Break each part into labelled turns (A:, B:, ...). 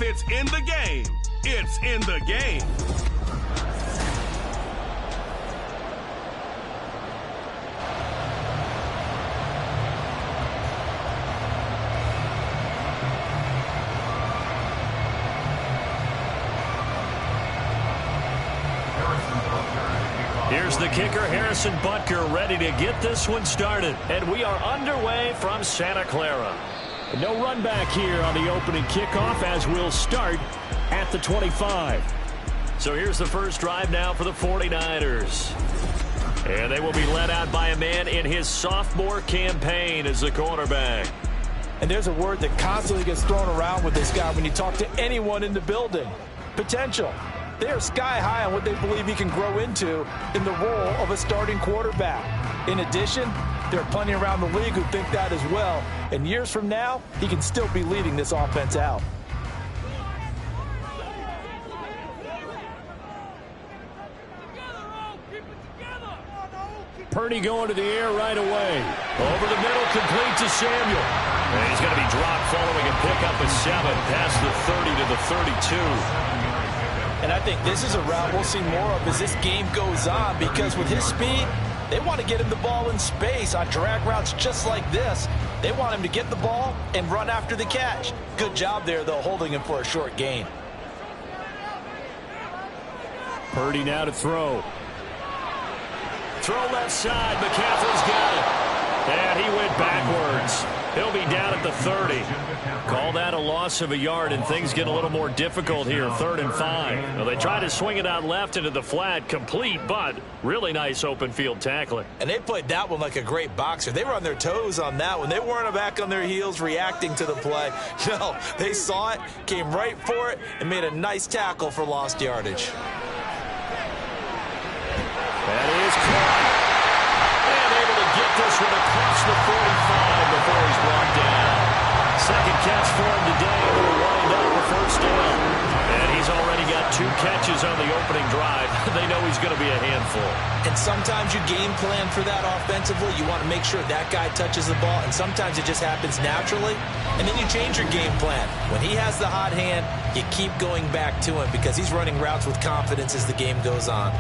A: If it's in the game, it's in the game.
B: Here's the kicker, Harrison Butker, ready to get this one started. And we are underway from Santa Clara. No run back here on the opening kickoff as we'll start at the 25. So here's the first drive now for the 49ers. And they will be led out by a man in his sophomore campaign as the quarterback.
C: And there's a word that constantly gets thrown around with this guy when you talk to anyone in the building. Potential. They are sky high on what they believe he can grow into in the role of a starting quarterback. In addition, there are plenty around the league who think that as well. And years from now, he can still be leading this offense out.
B: Purdy going to the air right away. Over the middle, complete to Samuel. And he's going to be dropped following a pickup of 7 past the 30 to the 32.
C: And I think this is a route we'll see more of as this game goes on, because with his speed, they want to get him the ball in space on drag routes just like this. They want him to get the ball and run after the catch. Good job there, though, holding him for a short gain.
B: Purdy now to throw. Throw left side. McCaffrey's got it. And he went backwards. He'll be down at the 30. Call that a loss of a yard, and things get a little more difficult here. 3rd and 5. Well, they try to swing it out left into the flat, complete, but really nice open field tackling.
C: And they played that one like a great boxer. They were on their toes on that one. They weren't back on their heels reacting to the play. No, they saw it, came right for it, and made a nice tackle for lost yardage.
B: That is caught. And able to get this one across the 45 before he's brought down. Second catch for him today. Will wind up the first down. And he's already got 2 catches on the opening drive. They know he's going to be a handful.
C: And sometimes you game plan for that offensively. You want to make sure that guy touches the ball. And sometimes it just happens naturally. And then you change your game plan. When he has the hot hand, you keep going back to him because he's running routes with confidence as the game goes on.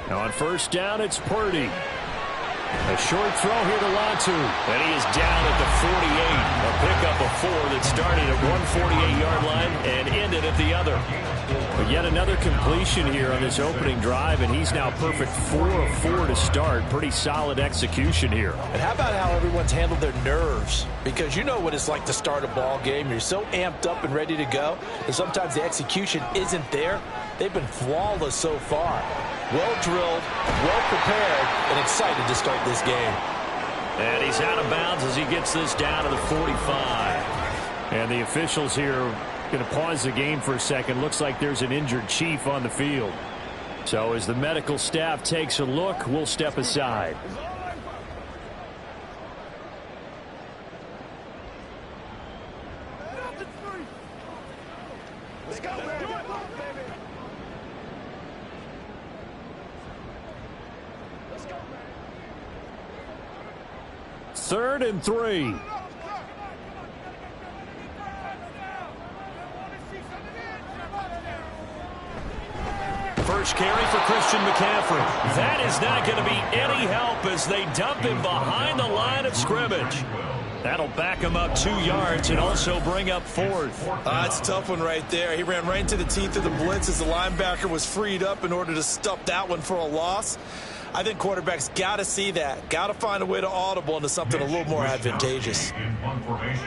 B: Now on first down, it's Purdy. A short throw here to Latu. And he is down at the 48. A pickup of 4 that started at one 48-yard line and ended at the other. But yet another completion here on this opening drive, and he's now perfect 4 of 4 to start. Pretty solid execution here.
C: And how about how everyone's handled their nerves? Because you know what it's like to start a ball game. You're so amped up and ready to go, and sometimes the execution isn't there. They've been flawless so far. Well drilled, well prepared, and excited to start this game.
B: And he's out of bounds as he gets this down to the 45. And the officials here going to pause the game for a second. Looks like there's an injured Chief on the field. So as the medical staff takes a look, we'll step aside.
D: Let's go, baby.
B: 3rd and 3. First carry for Christian McCaffrey. That is not going to be any help as they dump him behind the line of scrimmage. That'll back him up 2 yards and also bring up 4th.
C: That's a tough one right there. He ran right into the teeth of the blitz as the linebacker was freed up in order to stuff that one for a loss. I think quarterbacks got to see that. Got to find a way to audible into something a little more advantageous.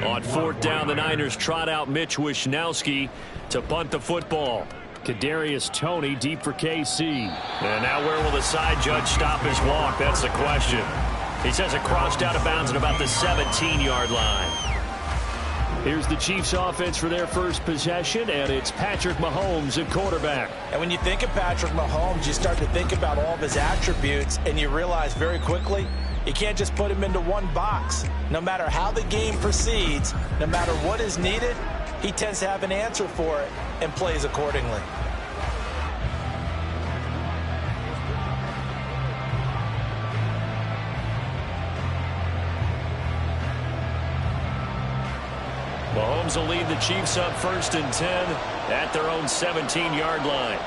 B: On 4th down, the Niners trot out Mitch Wishnowski to punt the football. Kadarius Toney deep for KC. And now where will the side judge stop his walk? That's the question. He says it crossed out of bounds at about the 17-yard line. Here's the Chiefs offense for their first possession, and it's Patrick Mahomes at quarterback.
C: And when you think of Patrick Mahomes, you start to think about all of his attributes, and you realize very quickly you can't just put him into one box. No matter how the game proceeds, no matter what is needed, he tends to have an answer for it and plays accordingly.
B: Mahomes will lead the Chiefs up 1st and 10 at their own 17-yard line.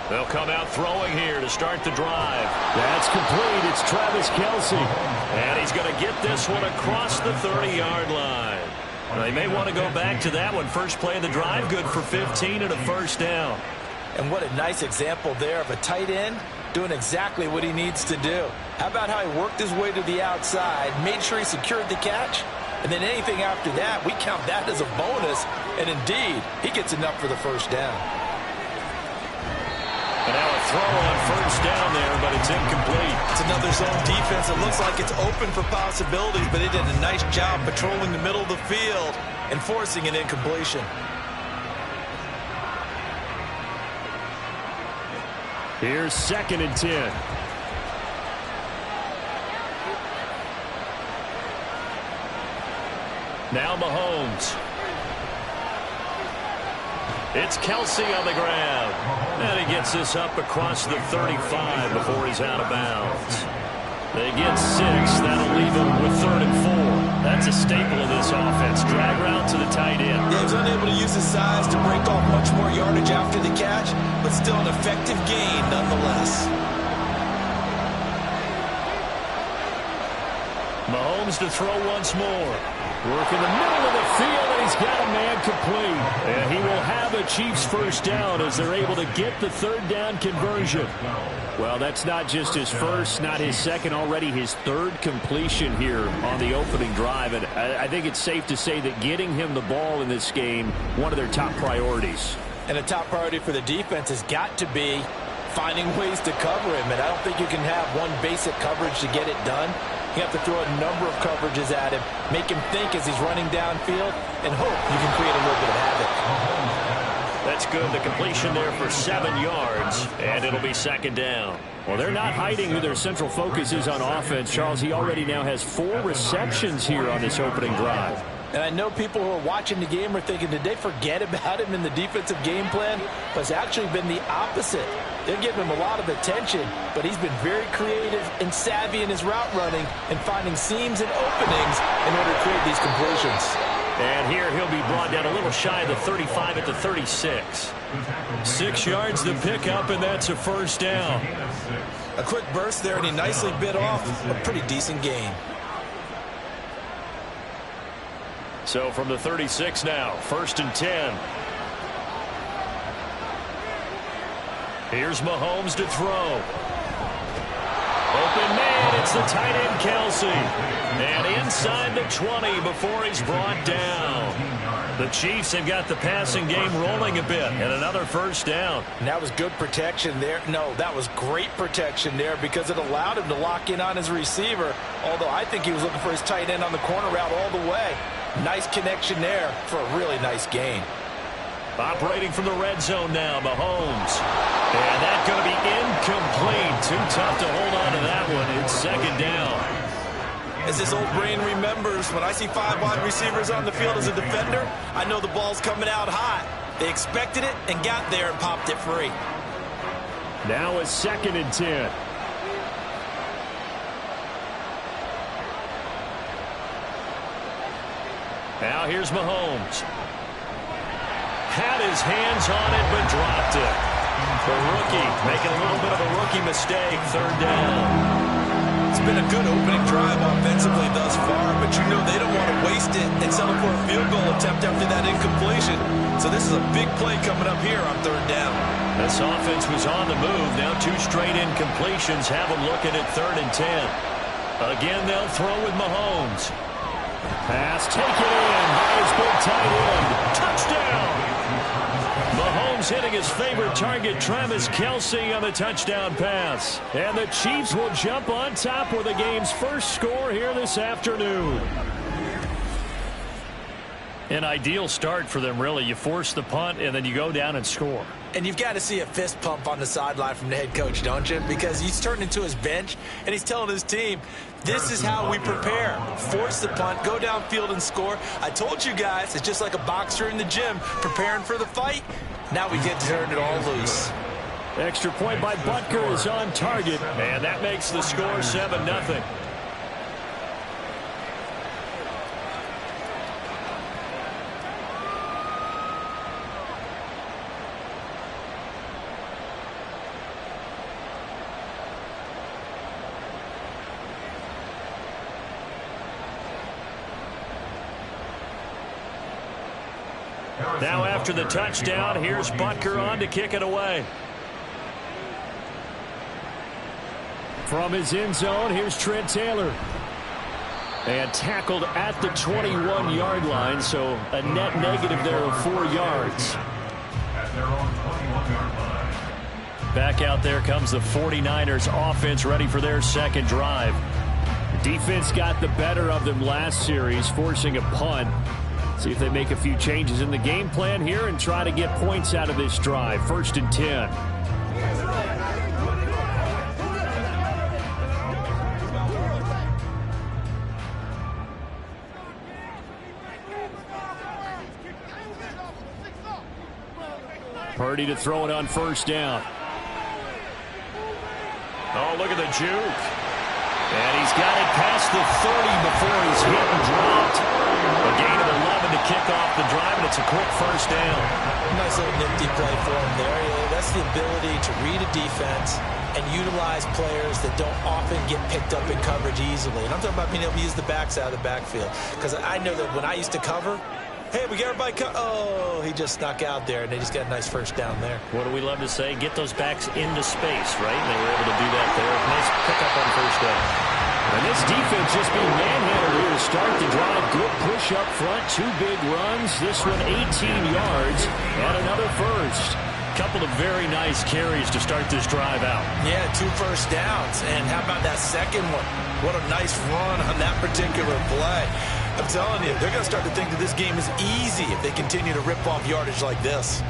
B: They'll come out throwing here to start the drive.
D: That's complete. It's Travis Kelce.
B: And he's going to get this one across the 30-yard line. They may want to go back to that one. First play of the drive, good for 15 and a first down.
C: And what a nice example there of a tight end doing exactly what he needs to do. How about how he worked his way to the outside, made sure he secured the catch, and then anything after that, we count that as a bonus. And indeed, he gets enough for the first down.
B: And now a throw on first down there, but it's incomplete.
C: It's another zone defense. It looks like it's open for possibilities, but they did a nice job patrolling the middle of the field and forcing an incompletion.
D: Here's 2nd and 10.
B: Now Mahomes. It's Kelce on the ground. And he gets this up across the 35 before he's out of bounds. They get 6. That'll leave him with 3rd and 4. That's a staple of this offense. Drag route to the tight end.
C: Yeah, he's unable to use his size to break off much more yardage after the catch, but still an effective gain nonetheless.
B: Mahomes to throw once more.
D: Work in the middle of the field, and he's got a man complete.
B: And he will have a Chiefs first down as they're able to get the 3rd down conversion.
D: Well, that's not just his first, not his second, already his 3rd completion here on the opening drive. And I think it's safe to say that getting him the ball in this game, one of their top priorities.
C: And a top priority for the defense has got to be finding ways to cover him. And I don't think you can have one basic coverage to get it done. You have to throw a number of coverages at him, make him think as he's running downfield, and hope you can create a little bit of havoc.
B: That's good. The completion there for 7 yards, and it'll be 2nd down.
D: Well, they're not hiding who their central focus is on offense. Charles, he already now has 4 receptions here on this opening drive.
C: And I know people who are watching the game are thinking, did they forget about him in the defensive game plan? But it's actually been the opposite. They're giving him a lot of attention, but he's been very creative and savvy in his route running and finding seams and openings in order to create these completions.
B: And here he'll be brought down a little shy of the 35 at the 36. 6 yards to pick up, and that's a first down.
C: A quick burst there, and he nicely bit off a pretty decent gain.
B: So from the 36 now, 1st and 10. Here's Mahomes to throw. Open man, it's the tight end Kelce. And inside the 20 before he's brought down. The Chiefs have got the passing game rolling a bit, and another first down.
C: And that was good protection there. No, that was great protection there because it allowed him to lock in on his receiver, although I think he was looking for his tight end on the corner route all the way. Nice connection there for a really nice gain.
B: Operating from the red zone now, Mahomes. And that's going to be incomplete. Too tough to hold on to that one. It's 2nd down.
C: As this old brain remembers, when I see 5 wide receivers on the field as a defender, I know the ball's coming out hot. They expected it and got there and popped it free.
D: Now it's 2nd and 10.
B: Now here's Mahomes. Had his hands on it, but dropped it. The rookie making a little bit of a rookie mistake. 3rd down.
C: It's been a good opening drive offensively thus far, but you know they don't want to waste it and settle for a field goal attempt after that incompletion. So this is a big play coming up here on 3rd down.
B: This offense was on the move. Now 2 straight incompletions have them looking at 3rd and 10. Again, they'll throw with Mahomes.
D: Pass taken in by his big tight end.
B: Touchdown! Mahomes hitting his favorite target, Travis Kelce, on the touchdown pass.
D: And the Chiefs will jump on top with the game's first score here this afternoon.
B: An ideal start for them, really. You force the punt, and then you go down and score.
C: And you've got to see a fist pump on the sideline from the head coach, don't you? Because he's turned into his bench, and he's telling his team, this is how we prepare. Force the punt, go downfield and score. I told you guys, it's just like a boxer in the gym preparing for the fight. Now we get to turn it all loose.
D: Extra point by Butker is on target.
B: And that makes the score 7-0. Now after the touchdown, here's Butker on to kick it away.
D: From his end zone, here's Trent Taylor. And tackled at the 21-yard line, so a net negative there of 4 yards.
B: Back out there comes the 49ers offense, ready for their second drive.
D: Defense got the better of them last series, forcing a punt. See if they make a few changes in the game plan here and try to get points out of this drive. 1st and 10. Purdy to throw it on 1st down.
B: Oh, look at the juke. And he's got it past the 30 before he's hit and dropped. A gain of 11 to kick off the drive, and it's a quick 1st down.
C: Nice little nifty play for him there. That's the ability to read a defense and utilize players that don't often get picked up in coverage easily. And I'm talking about being able to use the backs out of the backfield. Because I know that when I used to cover, hey, we got everybody oh, he just snuck out there, and they just got a nice 1st down there.
B: What do we love to say? Get those backs into space, right? And they were able to do that there. Nice pickup on 1st down.
D: And this defense just being manhandled here to start the drive. Good push up front, 2 big runs. This one 18 yards and another 1st.
B: Couple of very nice carries to start this drive out.
C: Yeah, 2 1st downs. And how about that second one? What a nice run on that particular play. I'm telling you, they're going to start to think that this game is easy if they continue to rip off yardage like this.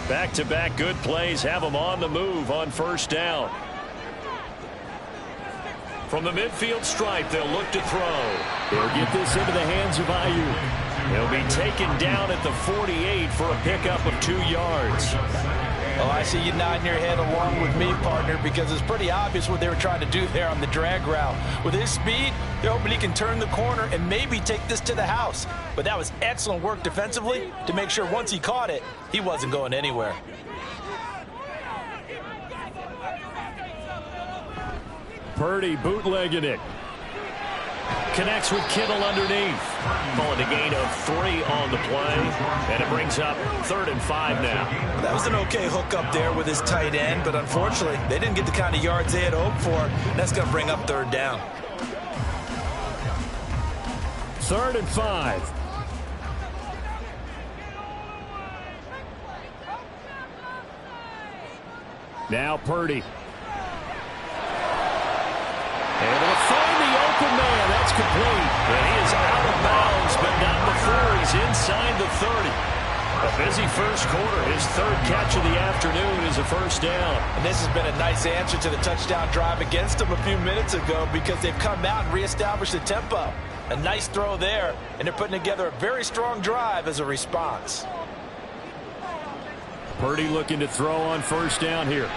B: Back-to-back good plays have them on the move on 1st down. From the midfield stripe, they'll look to throw.
D: They'll get this into the hands of Ayuk.
B: He'll be taken down at the 48 for a pickup of 2 yards.
C: Oh, I see you nodding your head along with me, partner, because it's pretty obvious what they were trying to do there on the drag route. With his speed, they're hoping he can turn the corner and maybe take this to the house. But that was excellent work defensively to make sure once he caught it, he wasn't going anywhere.
D: Purdy bootlegging it.
B: Connects with Kittle underneath. Calling a gain of 3 on the play. And it brings up 3rd and 5 now.
C: That was an okay hook up there with his tight end, but unfortunately, they didn't get the kind of yards they had hoped for. That's going to bring up 3rd down.
D: 3rd and 5. Now Purdy. Able to find the open man. That's complete.
B: And he is out of bounds, but not before he's inside the 30. A busy 1st quarter. His 3rd catch of the afternoon is a 1st down.
C: And this has been a nice answer to the touchdown drive against them a few minutes ago because they've come out and reestablished the tempo. A nice throw there, and they're putting together a very strong drive as a response.
D: Purdy looking to throw on 1st down here.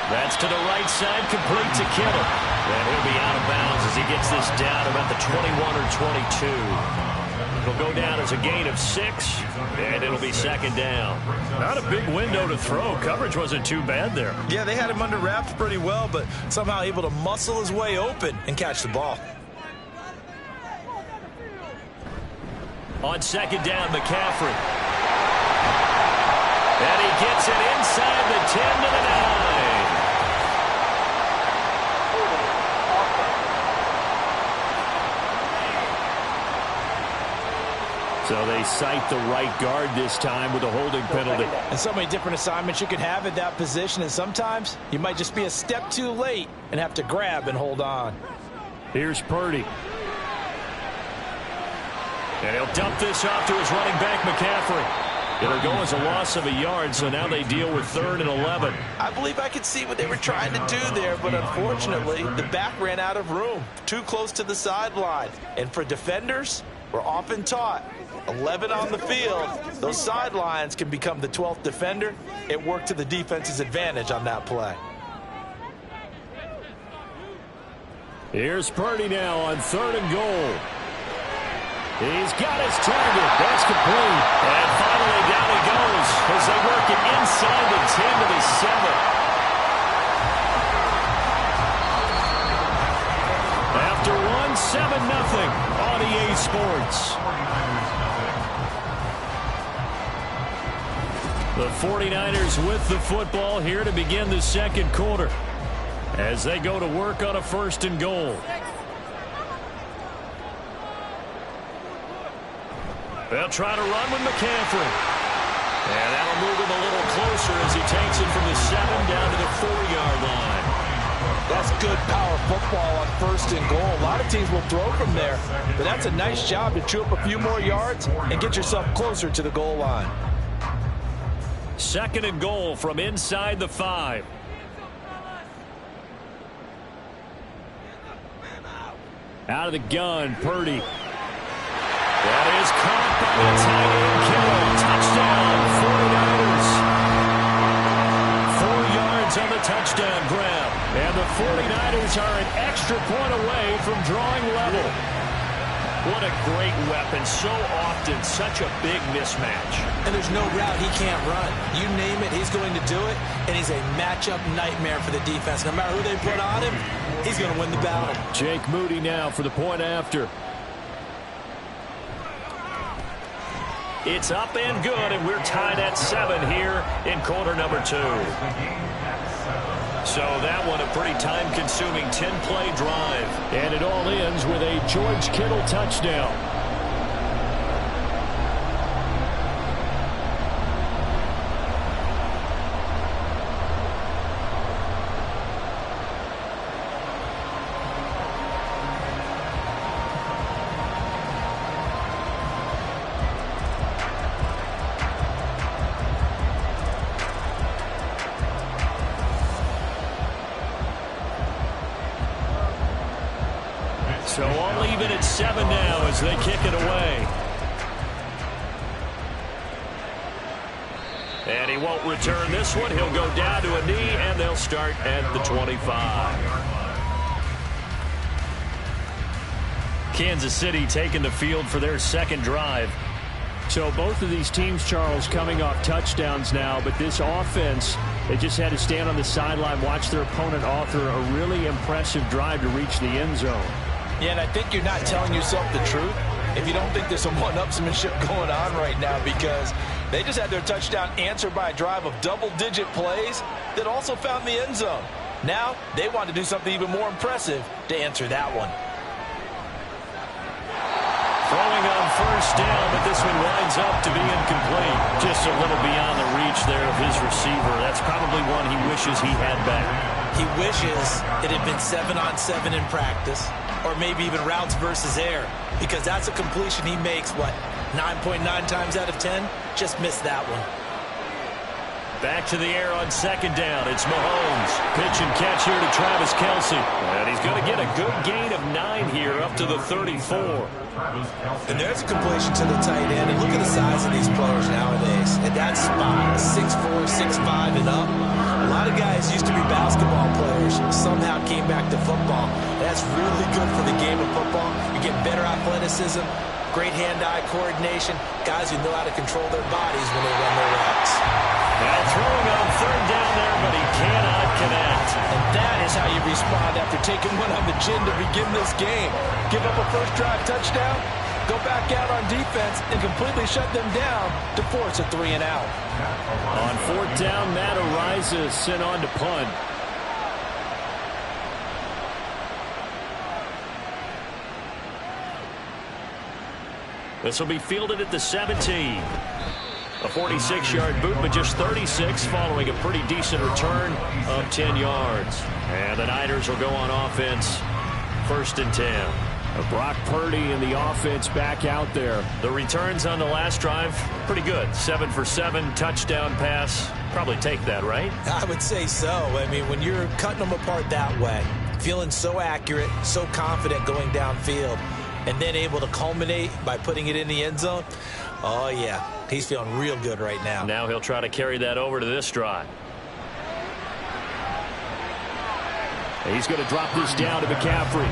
B: That's to the right side, complete to Kittle. And he'll be out of bounds as he gets this down about the 21 or 22. It'll go down as a gain of 6, and it'll be 2nd down. Not a big window to throw. Coverage wasn't too bad there.
C: Yeah, they had him under wraps pretty well, but somehow able to muscle his way open and catch the ball.
B: On 2nd down, McCaffrey. And he gets it inside the 10 to the 9.
D: So they cite the right guard this time with a holding penalty.
C: And so many different assignments you could have at that position, and sometimes you might just be a step too late and have to grab and hold on.
D: Here's Purdy.
B: And he'll dump this off to his running back, McCaffrey. It'll go as a loss of a yard, so now they deal with 3rd and 11.
C: I believe I could see what they were trying to do there, but unfortunately, the back ran out of room, too close to the sideline. And for defenders, we're often taught, 11 on the field, those sidelines can become the 12th defender. It worked to the defense's advantage on that play.
D: Here's Purdy now on 3rd and goal. He's got his target. That's complete.
B: And finally down he goes as they work it inside the 10 to the 7.
D: After 1, 7-0 on EA Sports.
B: The 49ers with the football here to begin the second quarter as they go to work on a 1st and goal. They'll try to run with McCaffrey. And that'll move him a little closer as he takes it from the 7 down to the 4-yard line.
C: That's good power football on 1st and goal. A lot of teams will throw from there, but that's a nice job to chew up a few more yards and get yourself closer to the goal line.
B: 2nd and goal from inside the 5. Out of the gun, Purdy. That is caught by the tight end, Kittle. Touchdown, 49ers. 4 yards on the touchdown grab. And the 49ers are an extra point away from drawing level. What a great weapon. So often, such a big mismatch.
C: And there's no route he can't run. You name it, he's going to do it. And he's a matchup nightmare for the defense. No matter who they put on him, he's going to win the battle.
B: Jake Moody now for the point after. It's up and good, and we're tied at 7 here in quarter number 2. So that one a pretty time-consuming 10-play drive. And it all ends with a George Kittle touchdown. So all even at 7 now as they kick it away. And he won't return this one. He'll go down to a knee, and they'll start at the 25. Kansas City taking the field for their second drive. So both of these teams, Charles, coming off touchdowns now, but this offense, they just had to stand on the sideline, watch their opponent author a really impressive drive to reach the end zone.
C: Yeah, and I think you're not telling yourself the truth if you don't think there's some one-upsmanship going on right now, because they just had their touchdown answered by a drive of double-digit plays that also found the end zone. Now they want to do something even more impressive to answer that one.
B: Throwing on 1st down, but this one winds up to be incomplete. Just a little beyond the reach there of his receiver. That's probably one he wishes he had back.
C: He wishes it had been 7-on-7 in practice, or maybe even routes versus air, because that's a completion he makes, 9.9 times out of 10? Just missed that one.
B: Back to the air on 2nd down. It's Mahomes. Pitch and catch here to Travis Kelce. And he's going to get a good gain of 9 here up to the 34.
C: And there's a completion to the tight end. And look at the size of these players nowadays. At that spot, 6'4", 6'5", and up. A lot of guys used to be basketball players, somehow came back to football. That's really good for the game of football. You get better athleticism, great hand-eye coordination, guys who know how to control their bodies when they run their routes.
B: Now throwing on 3rd down there, but he cannot connect.
C: And that is how you respond after taking one on the chin to begin this game. Give up a first drive touchdown, go back out on defense, and completely shut them down to force a 3-and-out.
B: On 4th down, Matt Ariza sent on to punt. This will be fielded at the 17. A 46-yard boot, but just 36 following a pretty decent return of 10 yards. And the Niners will go on offense, 1st and 10. Brock Purdy and the offense back out there. The returns on the last drive, pretty good. 7 for 7, touchdown pass. Probably take that, right?
C: I would say so. I mean, when you're cutting them apart that way, feeling so accurate, so confident going downfield, and then able to culminate by putting it in the end zone, oh, yeah, he's feeling real good right now.
B: Now he'll try to carry that over to this drive. He's going to drop this down to McCaffrey.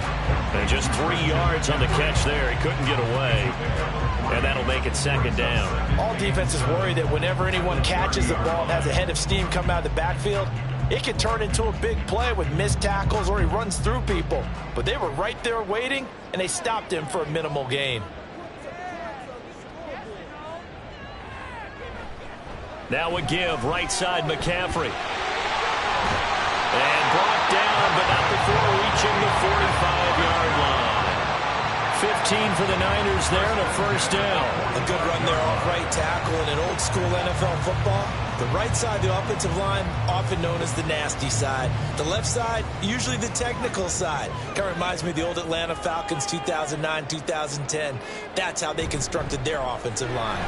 B: And just 3 yards on the catch there. He couldn't get away. And that'll make it 2nd down.
C: All defenses worry that whenever anyone catches the ball and has a head of steam come out of the backfield, it can turn into a big play with missed tackles or he runs through people. But they were right there waiting, and they stopped him for a minimal gain.
B: Now a give, right side McCaffrey. And brought down, but not before reaching the 45-yard line. 15 for the Niners there and a first down.
C: A good run there off right tackle in an old-school NFL football. The right side of the offensive line, often known as the nasty side. The left side, usually the technical side. Kind of reminds me of the old Atlanta Falcons 2009-2010. That's how they constructed their offensive line.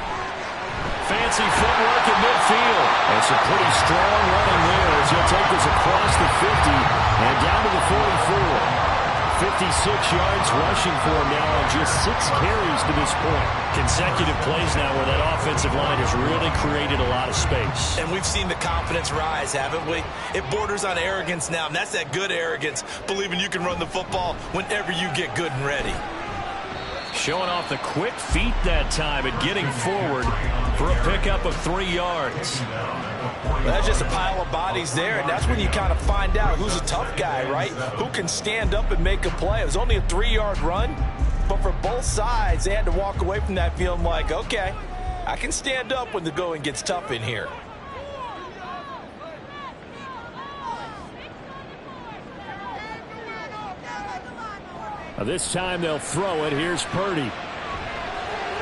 B: Fancy footwork in midfield. And some pretty strong running there as he'll take this across the 50 and down to the 44. 56 yards rushing for him now on just 6 carries to this point. Consecutive plays now where that offensive line has really created a lot of space.
C: And we've seen the confidence rise, haven't we? It borders on arrogance now, and that's that good arrogance, believing you can run the football whenever you get good and ready.
B: Showing off the quick feet that time and getting forward for a pickup of 3 yards.
C: That's just a pile of bodies there, and that's when you kind of find out who's a tough guy, right? Who can stand up and make a play. It was only a 3-yard run, but for both sides, they had to walk away from that feeling like, okay, I can stand up when the going gets tough in here.
B: This time they'll throw it. Here's Purdy.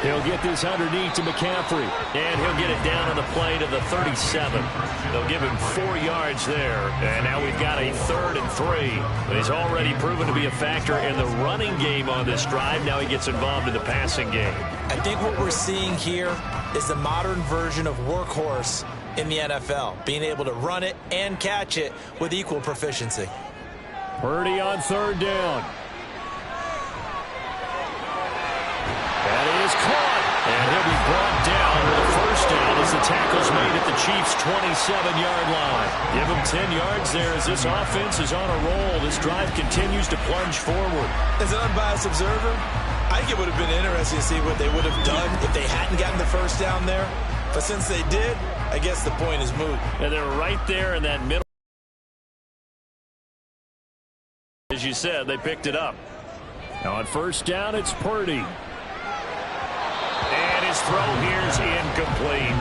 B: He'll get this underneath to McCaffrey. And he'll get it down on the play to the 37. They'll give him 4 yards there. And now we've got a 3rd and 3. But he's already proven to be a factor in the running game on this drive. Now he gets involved in the passing game.
C: I think what we're seeing here is the modern version of workhorse in the NFL. Being able to run it and catch it with equal proficiency.
B: Purdy on 3rd down. That is caught, and he'll be brought down with a first down as the tackle's made at the Chiefs' 27-yard line. Give him 10 yards there as this offense is on a roll. This drive continues to plunge forward.
C: As an unbiased observer, I think it would have been interesting to see what they would have done if they hadn't gotten the first down there. But since they did, I guess the point is moot.
B: And they're right there in that middle. As you said, they picked it up. Now on first down, it's Purdy. And his throw here's incomplete.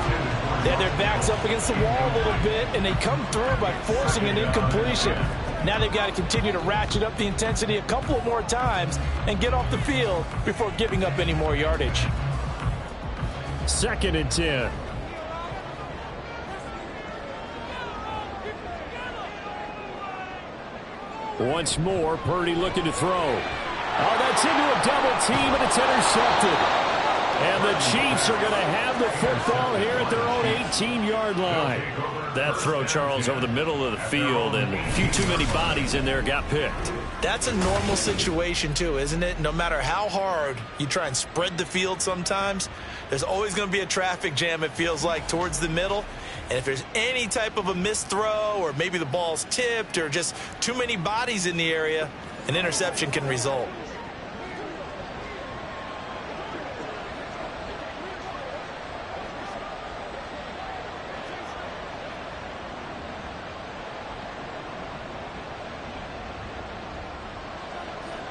C: They had their backs up against the wall a little bit, and they come through by forcing an incompletion. Now they've got to continue to ratchet up the intensity a couple of more times and get off the field before giving up any more yardage.
B: 2nd and 10. Once more, Purdy looking to throw. Oh, that's into a double team, and it's intercepted. And the Chiefs are going to have the football here at their own 18-yard line. That throw, Charles, over the middle of the field, and a few too many bodies in there got picked.
C: That's a normal situation, too, isn't it? No matter how hard you try and spread the field sometimes, there's always going to be a traffic jam, it feels like, towards the middle. And if there's any type of a missed throw, or maybe the ball's tipped, or just too many bodies in the area, an interception can result.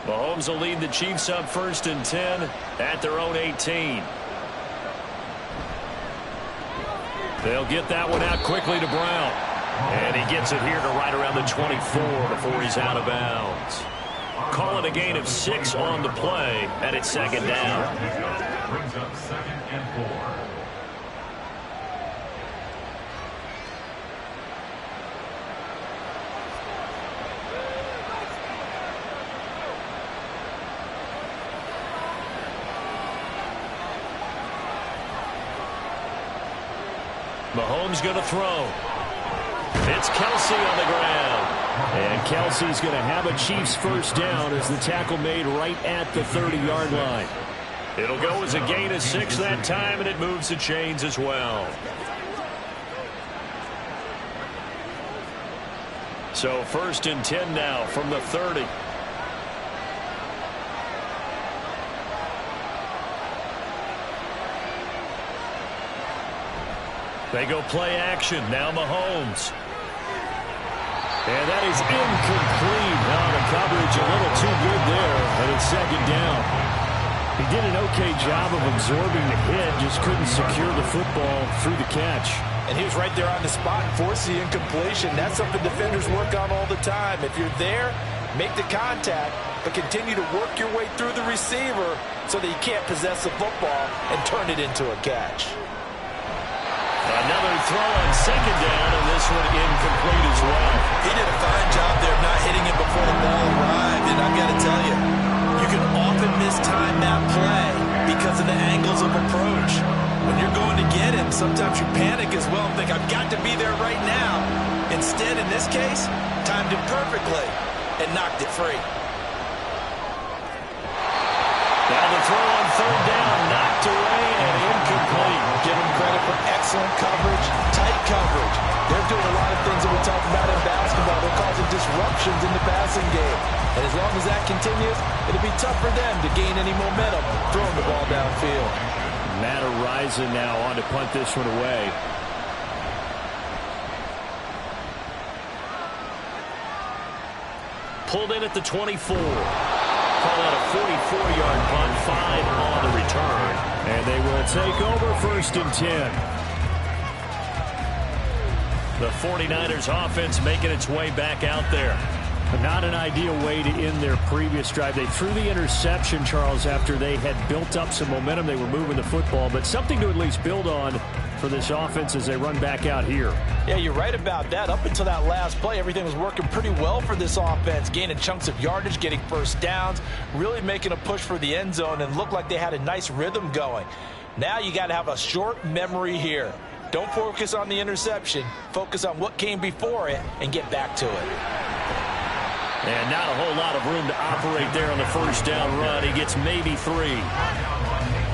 B: Mahomes will lead the Chiefs up 1st and 10 at their own 18. They'll get that one out quickly to Brown. And he gets it here to right around the 24 before he's out of bounds. Call it a gain of 6 on the play, and it's 2nd down.
E: Brings up 2nd and 4.
B: Mahomes going to throw. It's Kelsey on the ground. And Kelsey's going to have a Chiefs first down as the tackle made right at the 30-yard line. It'll go as a gain of 6 that time, and it moves the chains as well. So 1st and 10 now from the 30. They go play action. Now Mahomes. And that is incomplete. Now the coverage a little too good there, and it's 2nd down. He did an okay job of absorbing the hit, just couldn't secure the football through the catch.
C: And he was right there on the spot and forced the incompletion. That's something defenders work on all the time. If you're there, make the contact, but continue to work your way through the receiver so that you can't possess the football and turn it into a catch.
B: Another throw on second down, and this one incomplete as well.
F: He did a fine job there of not hitting it before the ball arrived, and I've got to tell you, you can often mistime that play because of the angles of approach. When you're going to get him, sometimes you panic as well and think, I've got to be there right now. Instead, in this case, timed it perfectly and knocked it free.
B: Now the throw on third down, knocked away and incomplete.
C: Give him credit for excellent coverage, tight coverage. They're doing a lot of things that we talk about in basketball. They're causing disruptions in the passing game. And as long as that continues, it'll be tough for them to gain any momentum throwing the ball downfield.
B: Matt Araiza now on to punt this one away. Pulled in at the 24. Call out a 44-yard punt, 5 on the return. And they will take over first and 10. The 49ers offense making its way back out there. Not an ideal way to end their previous drive. They threw the interception, Charles, after they had built up some momentum. They were moving the football, but something to at least build on for this offense as they run back out here.
C: Yeah, you're right about that. Up until that last play, everything was working pretty well for this offense, gaining chunks of yardage, getting first downs, really making a push for the end zone, and looked like they had a nice rhythm going. Now you got to have a short memory here. Don't focus on the interception. Focus on what came before it and get back to it.
B: And not a whole lot of room to operate there on the first down run. He gets maybe 3.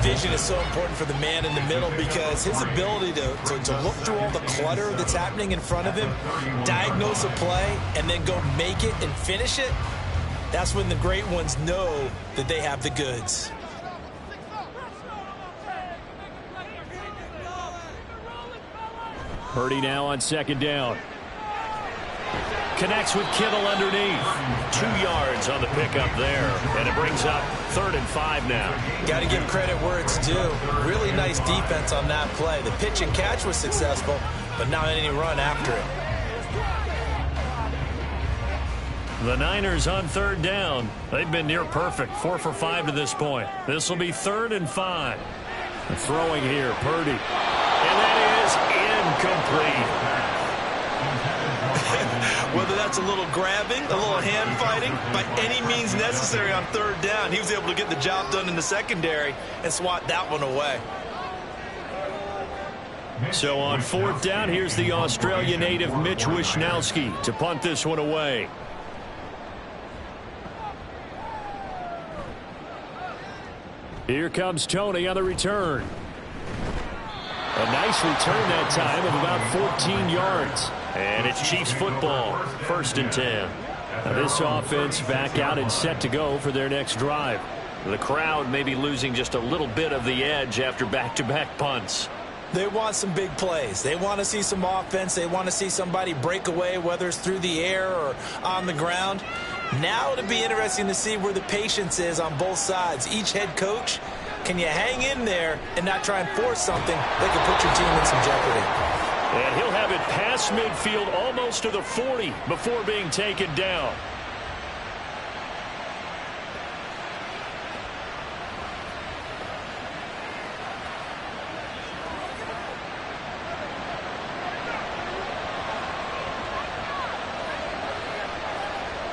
F: Vision is so important for the man in the middle because his ability to look through all the clutter that's happening in front of him, diagnose a play, and then go make it and finish it, that's when the great ones know that they have the goods.
B: Purdy now on second down. Connects with Kittle underneath. 2 yards on the pickup there. And it brings up 3rd and 5 now.
F: Got to give credit where it's due. Really nice defense on that play. The pitch and catch was successful, but not any run after it.
B: The Niners on 3rd down. They've been near perfect. 4 for 5 to this point. This will be 3rd and 5. Throwing here, Purdy. And that is incomplete.
F: Whether that's a little grabbing, a little hand fighting, by any means necessary on 3rd down, he was able to get the job done in the secondary and swat that one away.
B: So on 4th down, here's the Australia native Mitch Wishnowsky to punt this one away. Here comes Tony on the return. A nice return that time of about 14 yards. And it's Chiefs football, 1st and 10. Now this offense back out and set to go for their next drive. The crowd may be losing just a little bit of the edge after back-to-back punts.
F: They want some big plays. They want to see some offense. They want to see somebody break away, whether it's through the air or on the ground. Now it'll be interesting to see where the patience is on both sides. Each head coach, can you hang in there and not try and force something that could put your team in some jeopardy?
B: And he'll have it past midfield almost to the 40 before being taken down.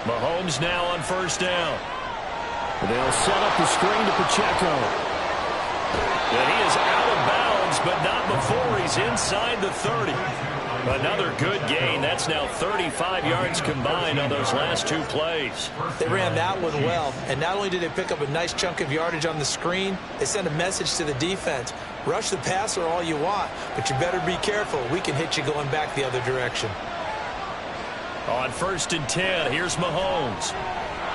B: Mahomes now on 1st down. They'll set up the screen to Pacheco. And he is out of bounds, but not before he's inside the 30. Another good gain. That's now 35 yards combined on those last 2 plays.
F: They ran that one well, and not only did they pick up a nice chunk of yardage on the screen, they sent a message to the defense. Rush the passer all you want, but you better be careful. We can hit you going back the other direction.
B: On 1st and 10, here's Mahomes.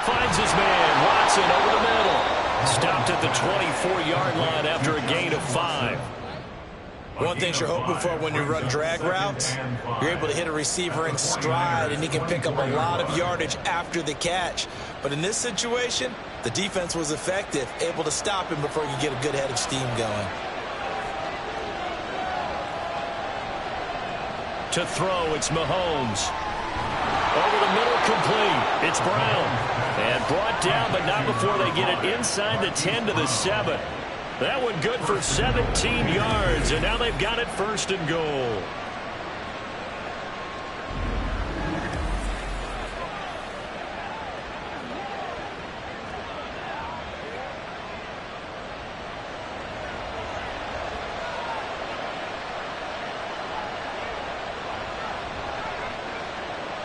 B: Finds his man, Watson over the middle. Stopped at the 24-yard line after a gain of 5.
F: One thing you're hoping for when you run drag routes, you're able to hit a receiver in stride, and he can pick up a lot of yardage after the catch. But in this situation, the defense was effective, able to stop him before he could get a good head of steam going.
B: To throw, it's Mahomes. Over the middle, complete. It's Brown. And brought down, but not before they get it inside the 10 to the 7. That one good for 17 yards, and now they've got it 1st and goal.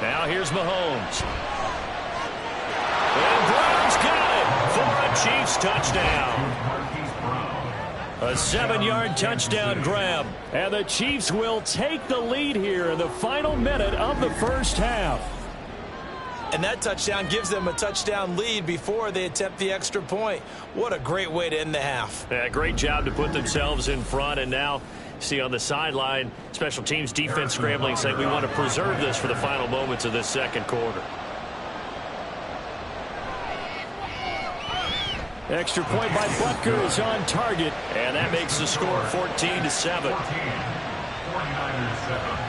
B: Now here's Mahomes. And Brown's got it for a Chiefs touchdown. A 7-yard touchdown grab. And the Chiefs will take the lead here in the final minute of the first half.
F: And that touchdown gives them a touchdown lead before they attempt the extra point. What a great way to end the half.
B: Yeah, great job to put themselves in front, and now see on the sideline, special teams defense scrambling, saying we want to preserve this for the final moments of this second quarter.
D: Extra point by Butker is on target.
B: And that makes the score 14-7.
E: 49-7.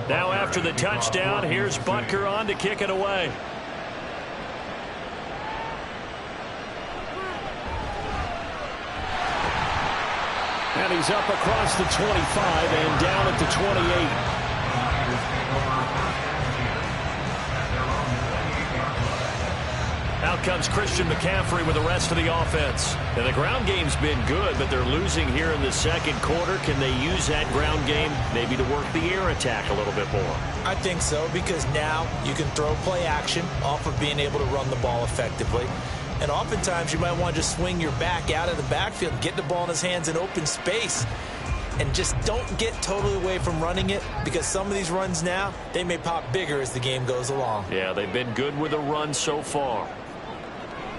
B: Now after the touchdown, here's Butker on to kick it away.
D: And he's up across the 25 and down at the 28.
B: Out comes Christian McCaffrey with the rest of the offense. And the ground game's been good, but they're losing here in the second quarter. Can they use that ground game maybe to work the air attack a little bit more?
F: I think so, because now you can throw play action off of being able to run the ball effectively. And oftentimes you might want to just swing your back out of the backfield and get the ball in his hands in open space. And just don't get totally away from running it, because some of these runs now, they may pop bigger as the game goes along.
B: Yeah, they've been good with a run so far.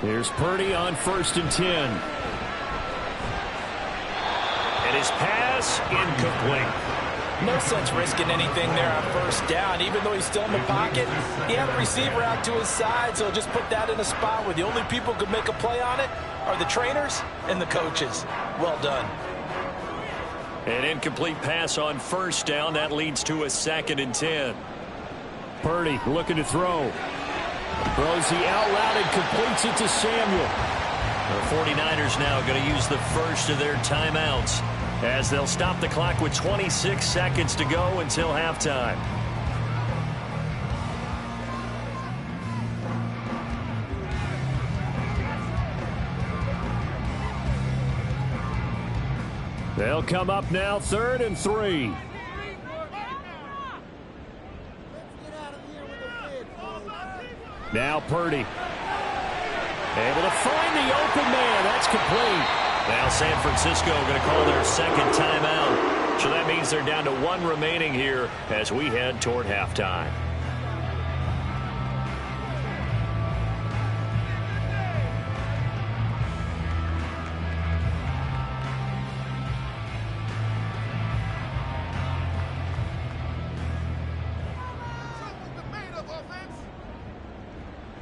D: Here's Purdy on 1st and 10.
B: And his pass incomplete.
C: No sense risking anything there on 1st down. Even though he's still in the pocket, he had a receiver out to his side, so just put that in a spot where the only people who could make a play on it are the trainers and the coaches. Well done.
B: An incomplete pass on 1st down. That leads to a 2nd and 10.
D: Purdy looking to throw. Throws the out route and completes it to Samuel.
B: The 49ers now going to use the first of their timeouts as they'll stop the clock with 26 seconds to go until halftime.
D: They'll come up now 3rd and 3. Now Purdy. Able to find the open man. That's complete.
B: Now San Francisco going to call their 2nd timeout. So that means they're down to 1 remaining here as we head toward halftime.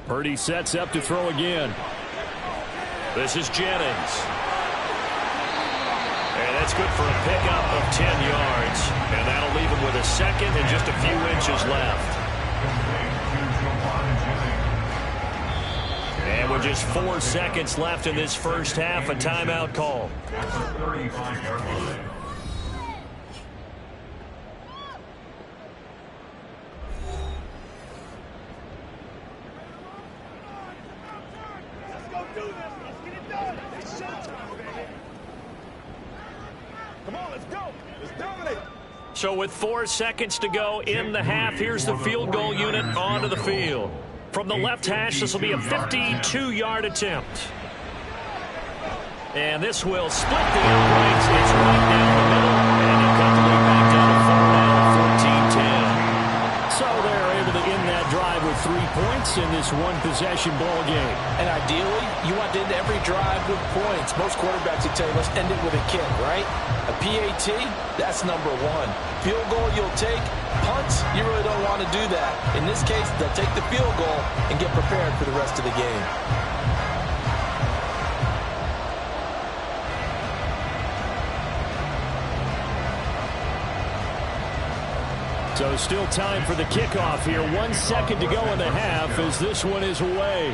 D: Purdy sets up to throw again.
B: This is Jennings. And that's good for a pickup of 10 yards. And that'll leave him with a 2nd and just a few inches left. And with just 4 seconds left in this first half, a timeout call. So with 4 seconds to go in the half, here's the field goal unit onto the field. From the left hash, this will be a 52-yard attempt. And this will split the uprights. It's right down the middle. And you cut the lead back down to 4 now,
D: points in this one-possession ball game.
C: And ideally, you want to end every drive with points. Most quarterbacks would tell you, let's end it with a kick, right? A PAT, that's number one. Field goal you'll take. Punts, you really don't want to do that. In this case, they'll take the field goal and get prepared for the rest of the game.
D: So still time for the kickoff here. 1 second to go in the half as this one is away.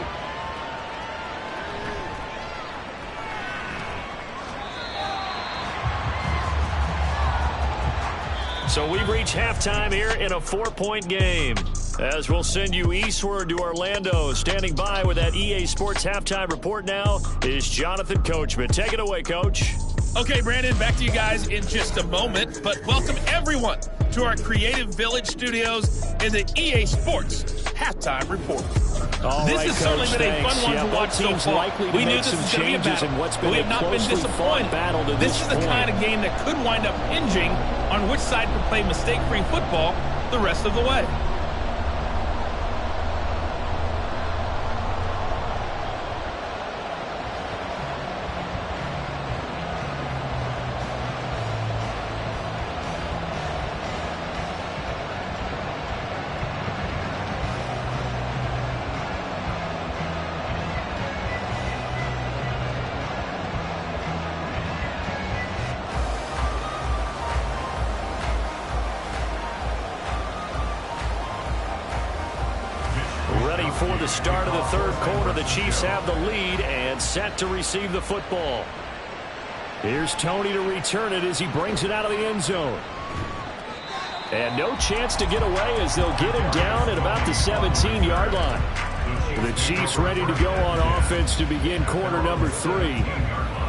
D: So we reach halftime here in a 4-point game. As we'll send you eastward to Orlando. Standing by with that EA Sports halftime report now is Jonathan Coachman. Take it away, Coach.
G: Okay, Brandon, back to you guys in just a moment. But welcome everyone to our Creative Village studios in the EA Sports halftime report. This has certainly been a fun one to watch so far. We knew this was going to be a battle. We have not been disappointed. This is the kind of game that could wind up hinging on which side can play mistake-free football the rest of the way.
D: For the start of the third quarter, the Chiefs have the lead and set to receive the football. Here's Tony to return it as he brings it out of the end zone. And no chance to get away as they'll get him down at about the 17-yard line. The Chiefs ready to go on offense to begin quarter number 3.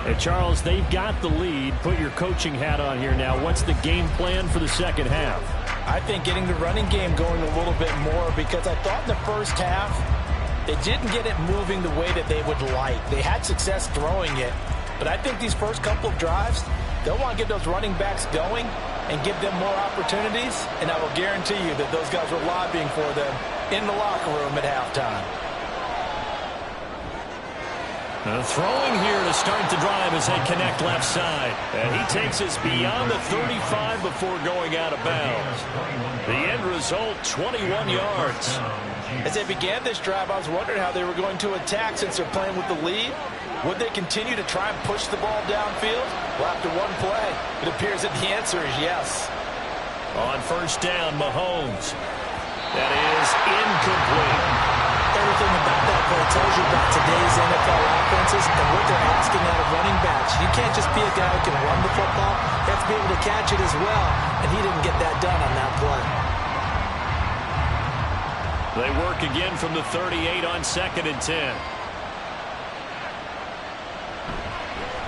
D: And Charles, they've got the lead. Put your coaching hat on here now. What's the game plan for the second half?
C: I think getting the running game going a little bit more, because I thought in the first half they didn't get it moving the way that they would like. They had success throwing it, but I think these first couple of drives, they'll want to get those running backs going and give them more opportunities, and I will guarantee you that those guys were lobbying for them in the locker room at halftime.
D: Throwing here to start the drive as they connect left side. And he takes us beyond the 35 before going out of bounds. The end result, 21 yards.
C: As they began this drive, I was wondering how they were going to attack since they're playing with the lead. Would they continue to try and push the ball downfield? Well, after one play, it appears that the answer is yes.
D: On first down, Mahomes. That is incomplete.
C: Everything about that play tells you about today's NFL offenses and what they're asking out of running backs. You can't just be a guy who can run the football. You have to be able to catch it as well, and he didn't get that done on that play.
D: They work again from the 38 on 2nd and 10.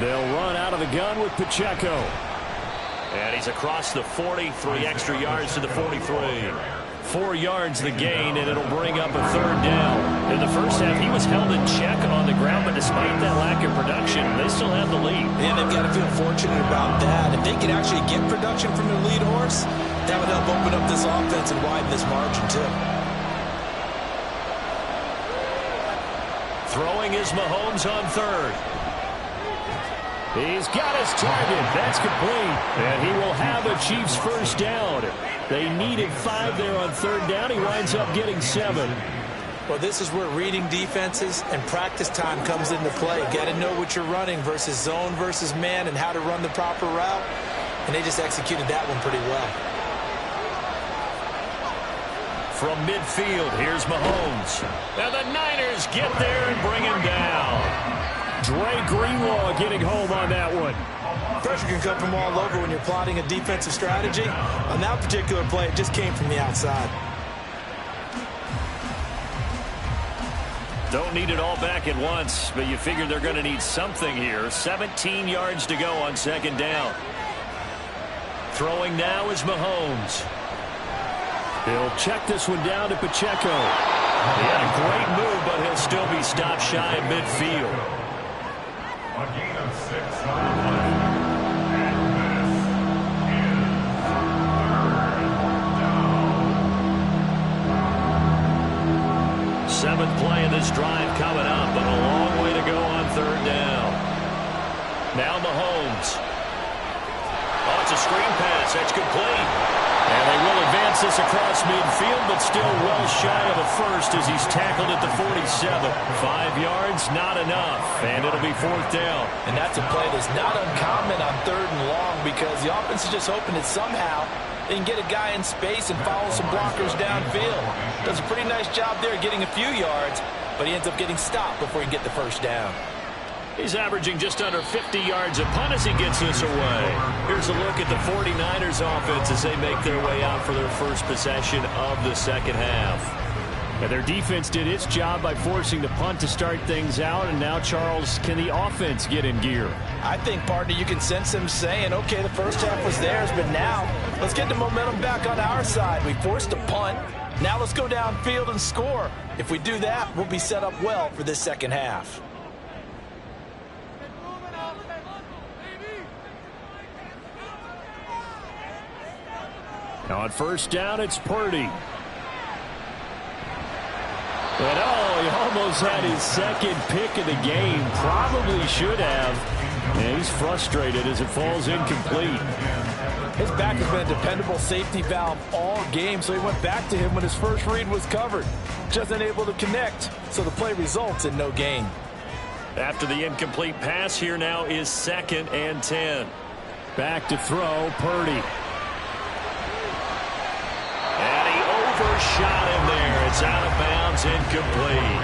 D: They'll run out of the gun with Pacheco. And he's across the 40, 3 extra yards to the 43. 4 yards the gain, and it'll bring up a third down. In the first half, he was held in check on the ground, but despite that lack of production, they still have the lead.
C: And they've got to feel fortunate about that. If they can actually get production from their lead horse, that would help open up this offense and widen this margin, too.
D: Throwing is Mahomes on third. He's got his target. That's complete. And he will have a Chiefs first down. They needed 5 there on third down. He winds up getting 7.
C: Well, this is where reading defenses and practice time comes into play. Got to know what you're running versus zone versus man and how to run the proper route. And they just executed that one pretty well.
D: From midfield, here's Mahomes. And the Niners get there and bring him down. Dre Greenlaw getting home on that one.
C: Pressure can come from all over when you're plotting a defensive strategy. On that particular play, it just came from the outside.
D: Don't need it all back at once, but you figure they're going to need something here. 17 yards to go on second down. Throwing now is Mahomes. He'll check this one down to Pacheco. He had a great move, but he'll still be stopped shy of midfield.
E: A gain of 6 on the play. And this is third down.
B: 7th play of this drive coming up, but a long way to go on 3rd down. Now Mahomes. Oh, it's a screen pass. That's complete. And they will advance this across midfield, but still well shy of a first as he's tackled at the 47. 5 yards, not enough, and it'll be 4th down.
C: And that's a play that's not uncommon on 3rd and long because the offense is just hoping that somehow they can get a guy in space and follow some blockers downfield. Does a pretty nice job there getting a few yards, but he ends up getting stopped before he can get the first down.
B: He's averaging just under 50 yards a punt as he gets this away. Here's a look at the 49ers offense as they make their way out for their first possession of the second half.
D: Yeah, their defense did its job by forcing the punt to start things out, and now, Charles, can the offense get in gear?
C: I think, partner, you can sense them saying, okay, the first half was theirs, but now let's get the momentum back on our side. We forced a punt. Now let's go downfield and score. If we do that, we'll be set up well for this second half.
D: On 1st down, it's Purdy. And he almost had his 2nd pick of the game. Probably should have. And he's frustrated as it falls incomplete.
C: His back has been a dependable safety valve all game, so he went back to him when his first read was covered. Just unable to connect, so the play results in no gain.
B: After the incomplete pass, here now is 2nd and 10.
D: Back to throw, Purdy.
B: And he overshot him there. It's out of bounds, incomplete.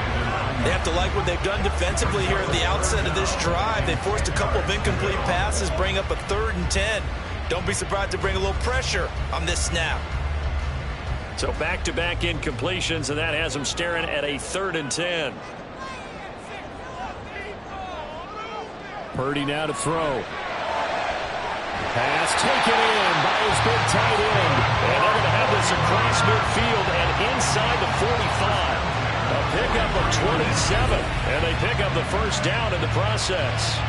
F: They have to like what they've done defensively here at the outset of this drive. They forced a couple of incomplete passes, bring up a 3rd and 10. Don't be surprised to bring a little pressure on this snap.
B: So back-to-back incompletions, and that has them staring at a 3rd and 10.
D: Purdy now to throw. Pass taken in by his big tight end.
B: And they're going to have this across midfield and inside the 45. A pickup of 27. And they pick up the first down in the process.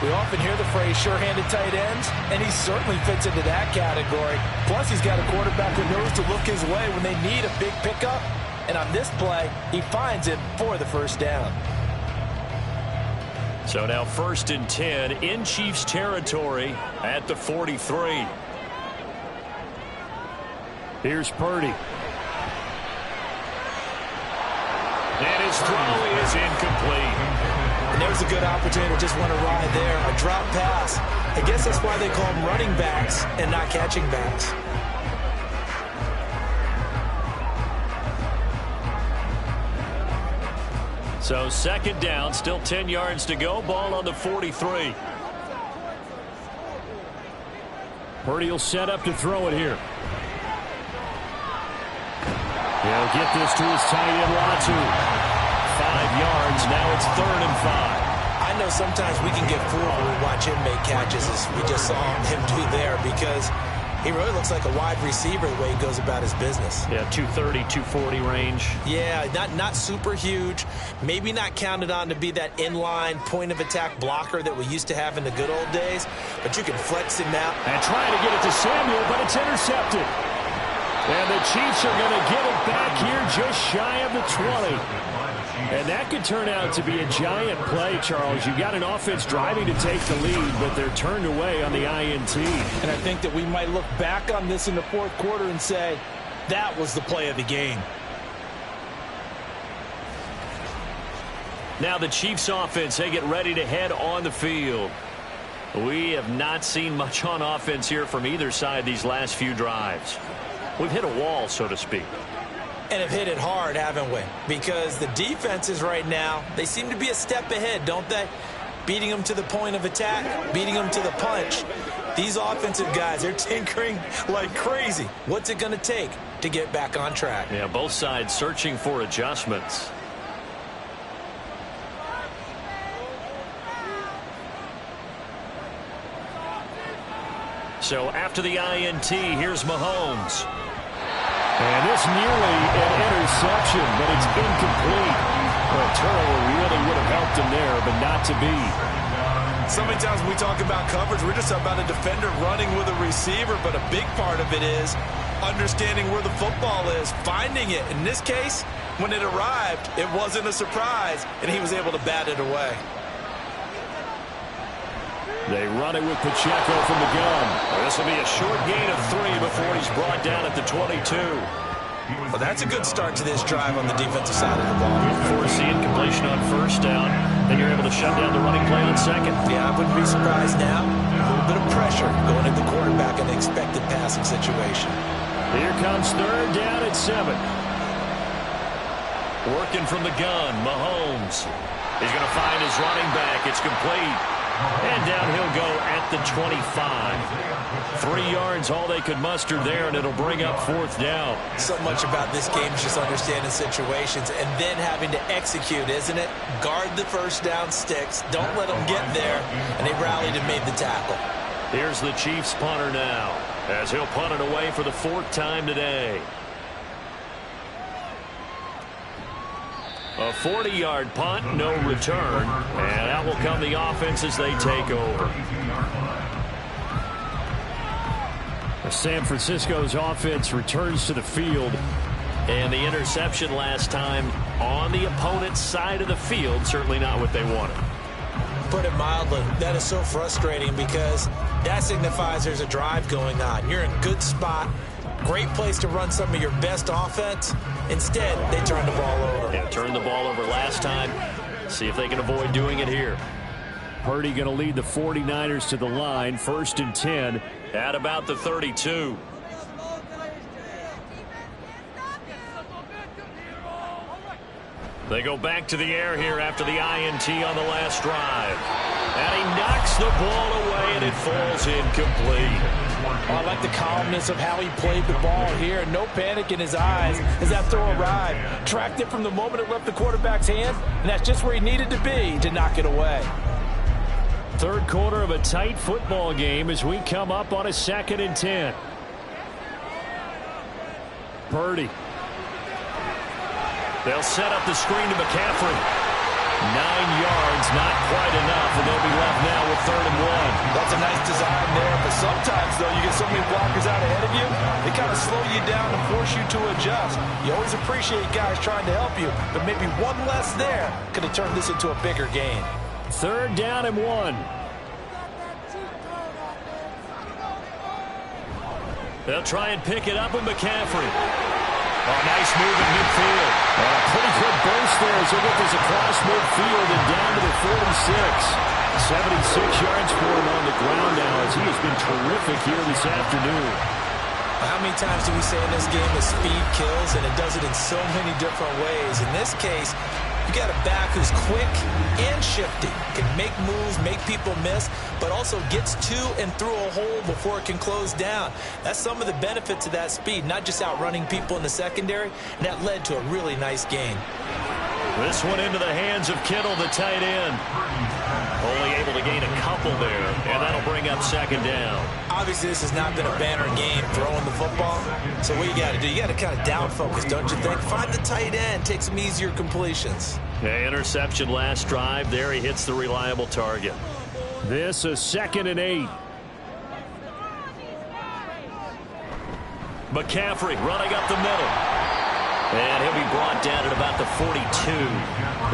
C: We often hear the phrase sure-handed tight ends, and he certainly fits into that category. Plus, he's got a quarterback who knows to look his way when they need a big pickup. And on this play, he finds it for the first down.
B: So now 1st and 10 in Chiefs territory at the 43.
D: Here's Purdy.
B: And his throw is incomplete.
C: And there's a good opportunity to just want to ride there. A drop pass. I guess that's why they call them running backs and not catching backs.
B: So 2nd down, still 10 yards to go. Ball on the 43.
D: Purdy will set up to throw it here. He'll get this to his tight end, Latu.
B: 5 yards. Now it's 3rd and 5.
C: I know sometimes we can get fooled when we watch him make catches as we just saw him do there because he really looks like a wide receiver the way he goes about his business.
B: Yeah, 230, 240 range.
C: Yeah, not super huge. Maybe not counted on to be that inline point-of-attack blocker that we used to have in the good old days, but you can flex him out.
D: And trying to get it to Samuel, but it's intercepted. And the Chiefs are going to get it back here just shy of the 20. And that could turn out to be a giant play, Charles. You've got an offense driving to take the lead, but they're turned away on the INT.
C: And I think that we might look back on this in the 4th quarter and say, that was the play of the game.
B: Now the Chiefs offense, they get ready to head on the field. We have not seen much on offense here from either side these last few drives. We've hit a wall, so to speak.
C: And have hit it hard, haven't we? Because the defenses right now, they seem to be a step ahead, don't they? Beating them to the point of attack, beating them to the punch. These offensive guys, they're tinkering like crazy. What's it going to take to get back on track?
B: Yeah, both sides searching for adjustments. So after the INT, here's Mahomes.
D: And this nearly an interception, but it's incomplete. Well, a turnover really would have helped him there, but not to be.
F: So many times when we talk about coverage, we're just about a defender running with a receiver, but a big part of it is understanding where the football is, finding it. In this case, when it arrived, it wasn't a surprise, and he was able to bat it away.
B: They run it with Pacheco from the gun. This will be a short gain of 3 before he's brought down at the 22.
F: Well, that's a good start to this drive on the defensive side of the ball.
B: Force the incompletion on first down. Then you're able to shut down the running play on second.
F: Yeah, I wouldn't be surprised now. A little bit of pressure going at the quarterback in an expected passing situation.
B: Here comes third down at 7. Working from the gun, Mahomes. He's going to find his running back. It's complete. And down he'll go at the 25. 3 yards, all they could muster there, and it'll bring up fourth down.
F: So much about this game is just understanding situations and then having to execute, isn't it? Guard the first down sticks. Don't let them get there. And they rallied and made the tackle.
B: Here's the Chiefs punter now, as he'll punt it away for the 4th time today. A 40-yard punt, no return, and out will come the offense as they take over. San Francisco's offense returns to the field, and the interception last time on the opponent's side of the field, certainly not what they wanted.
F: Put it mildly, that is so frustrating because that signifies there's a drive going on. You're in a good spot, great place to run some of your best offense. Instead, they turn the ball over.
B: Yeah, turned the ball over last time. See if they can avoid doing it here. Purdy going to lead the 49ers to the line, 1st and 10 at about the 32. They go back to the air here after the INT on the last drive. And he knocks the ball away, and it falls incomplete.
C: I like the calmness of how he played the ball here. No panic in his eyes as that throw arrived. Tracked it from the moment it left the quarterback's hand, and that's just where he needed to be to knock it away.
B: Third quarter of a tight football game as we come up on a 2nd and 10. Purdy. They'll set up the screen to McCaffrey. 9 yards, not quite enough, and they'll be left now with 3rd and 1.
C: That's a nice design there, but sometimes, though, you get so many blockers out ahead of you, they kind of slow you down and force you to adjust. You always appreciate guys trying to help you, but maybe one less there could have turned this into a bigger game.
B: 3rd down and 1. They'll try and pick it up with McCaffrey. Oh, nice move in midfield. And a pretty good burst there as he gets this across midfield and down to the 46. 76 yards for him on the ground now as he has been terrific here this afternoon.
F: How many times do we say in this game that speed kills, and it does it in so many different ways? In this case, you got a back who's quick and shifty, can make moves, make people miss, but also gets to and through a hole before it can close down. That's some of the benefits of that speed, not just outrunning people in the secondary, and that led to a really nice game.
B: This one into the hands of Kittle, the tight end. Only able to gain a couple there, and that'll bring up 2nd down.
F: Obviously, this has not been a banner game throwing the football. So what you got to do, you got to kind of down focus, don't you think? Find the tight end, take some easier completions.
B: Yeah, interception last drive. There he hits the reliable target. This a 2nd and 8. McCaffrey running up the middle. And he'll be brought down at about the 42.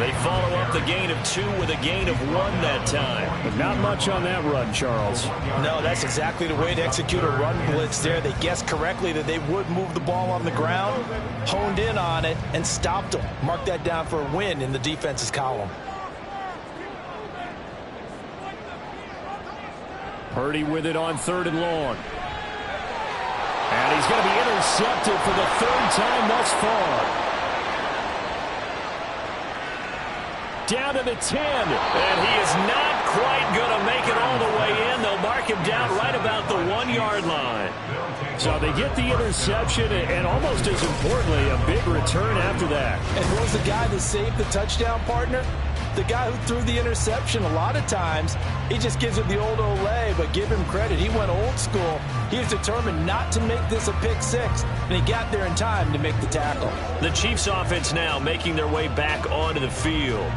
B: They follow up the gain of 2 with a gain of 1 that time.
D: But not much on that run, Charles.
C: No, that's exactly the way to execute a run blitz there. They guessed correctly that they would move the ball on the ground, honed in on it, and stopped them. Mark that down for a win in the defense's column.
D: Purdy with it on 3rd and long. And he's going to be intercepted for the 3rd time thus far. Down to the 10.
B: And he is not quite going to make it all the way in. They'll mark him down right about the 1-yard line.
D: So they get the interception, and almost as importantly, a big return after that.
C: And who was the guy that saved the touchdown, partner? The guy who threw the interception. A lot of times, he just gives it the old Olay, but give him credit. He went old school. He was determined not to make this a pick six, and he got there in time to make the tackle.
B: The Chiefs offense now making their way back onto the field.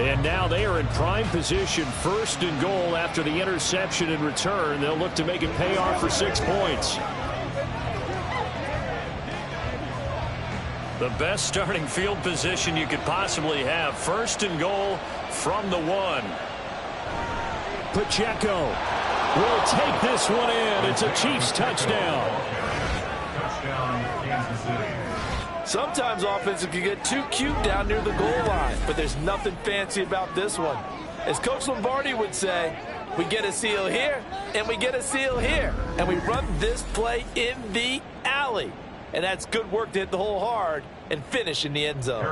D: And now they are in prime position, 1st and goal after the interception and return. They'll look to make it pay off for 6 points.
B: The best starting field position you could possibly have. First and goal from the 1.
D: Pacheco will take this one in. It's a Chiefs touchdown.
E: Touchdown, Kansas City.
C: Sometimes offenses can get too cute down near the goal line, but there's nothing fancy about this one. As Coach Lombardi would say, we get a seal here, and we get a seal here, and we run this play in the alley. And that's good work to hit the hole hard and finish in the end zone.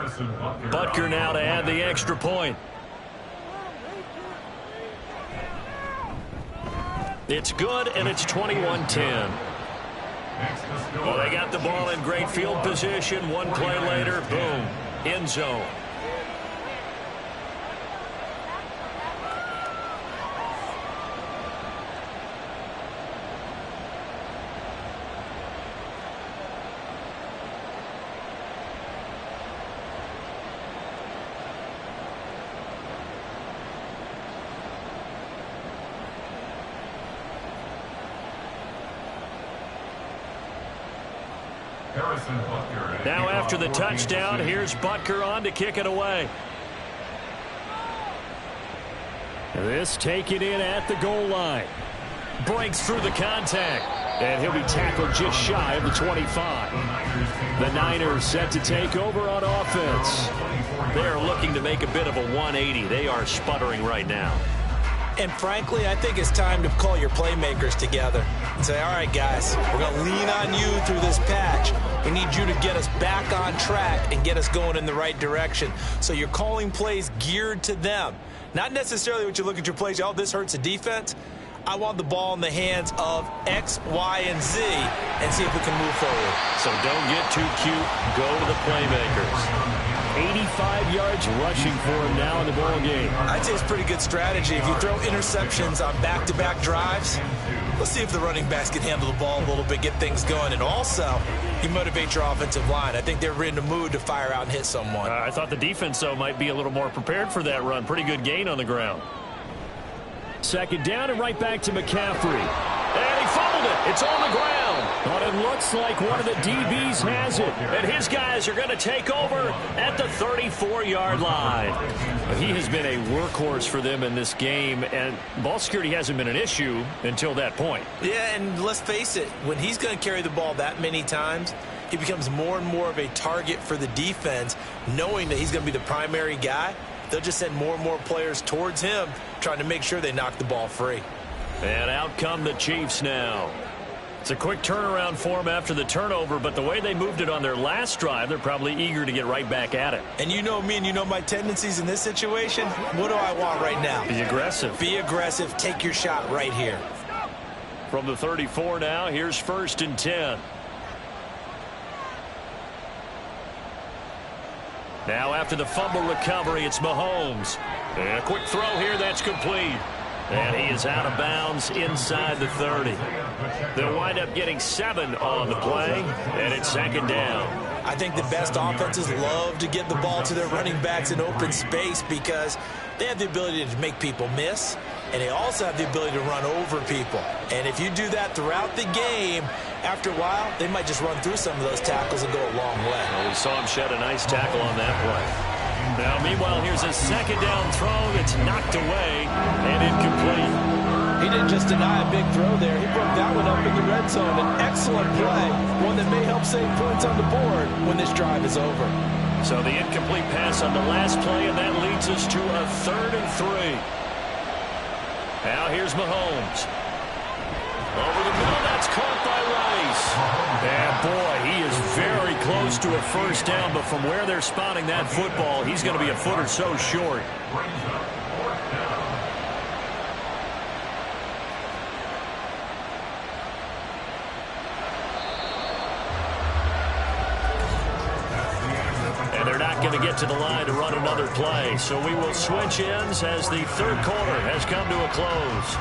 B: Butker now to add the extra point. It's good, and it's 21-10. Well, they got the ball in great field position. One play later, boom, end zone. Now after the touchdown, here's Butker on to kick it away.
D: This taken in at the goal line. Breaks through the contact. And he'll be tackled just shy of the 25. The Niners set to take over on offense.
B: They're looking to make a bit of a 180. They are sputtering right now.
F: And frankly, I think it's time to call your playmakers together and say, all right, guys, we're going to lean on you through this patch. We need you to get us back on track and get us going in the right direction. So you're calling plays geared to them. Not necessarily what you look at your plays, oh, this hurts the defense. I want the ball in the hands of X, Y, and Z and see if we can move forward.
B: So don't get too cute. Go to the playmakers.
D: 85 yards rushing for him now in the ball game.
F: I'd say it's pretty good strategy. If you throw interceptions on back-to-back drives, let's see if the running backs can handle the ball a little bit, get things going. And also, you motivate your offensive line. I think they're in the mood to fire out and hit someone.
B: I thought the defense, though, might be a little more prepared for that run. Pretty good gain on the ground.
D: Second down and right back to McCaffrey.
B: And he fumbled it. It's on the ground.
D: But it looks like one of the DBs has it.
B: And his guys are going to take over at the 34-yard line. He has been a workhorse for them in this game, and ball security hasn't been an issue until that point.
F: Yeah, and let's face it, when he's going to carry the ball that many times, he becomes more and more of a target for the defense, knowing that he's going to be the primary guy. They'll just send more and more players towards him, trying to make sure they knock the ball free.
B: And out come the Chiefs now. It's a quick turnaround for them after the turnover, but the way they moved it on their last drive, they're probably eager to get right back at it.
F: And you know me and you know my tendencies in this situation. What do I want right now?
B: Be aggressive.
F: Be aggressive. Take your shot right here.
B: From the 34 now, here's 1st and 10. Now after the fumble recovery, it's Mahomes. And a quick throw here, that's complete. And he is out of bounds inside the 30. They'll wind up getting 7 on the play, and it's 2nd down.
F: I think the best offenses love to get the ball to their running backs in open space because they have the ability to make people miss, and they also have the ability to run over people. And if you do that throughout the game, after a while, they might just run through some of those tackles and go a long way.
B: Well, we saw him shed a nice tackle on that play. Now, meanwhile, here's a 2nd down throw that's knocked away and incomplete.
C: He didn't just deny a big throw there. He broke that one up in the red zone. An excellent play, one that may help save points on the board when this drive is over.
B: So the incomplete pass on the last play, and that leads us to a 3rd and 3. Now here's Mahomes. Over the middle, that's caught by Rice. And boy, he is very close to a 1st down, but from where they're spotting that football, he's going to be a foot or so short. And they're not going to get to the line to run another play, so we will switch ends as the 3rd quarter has come to a close.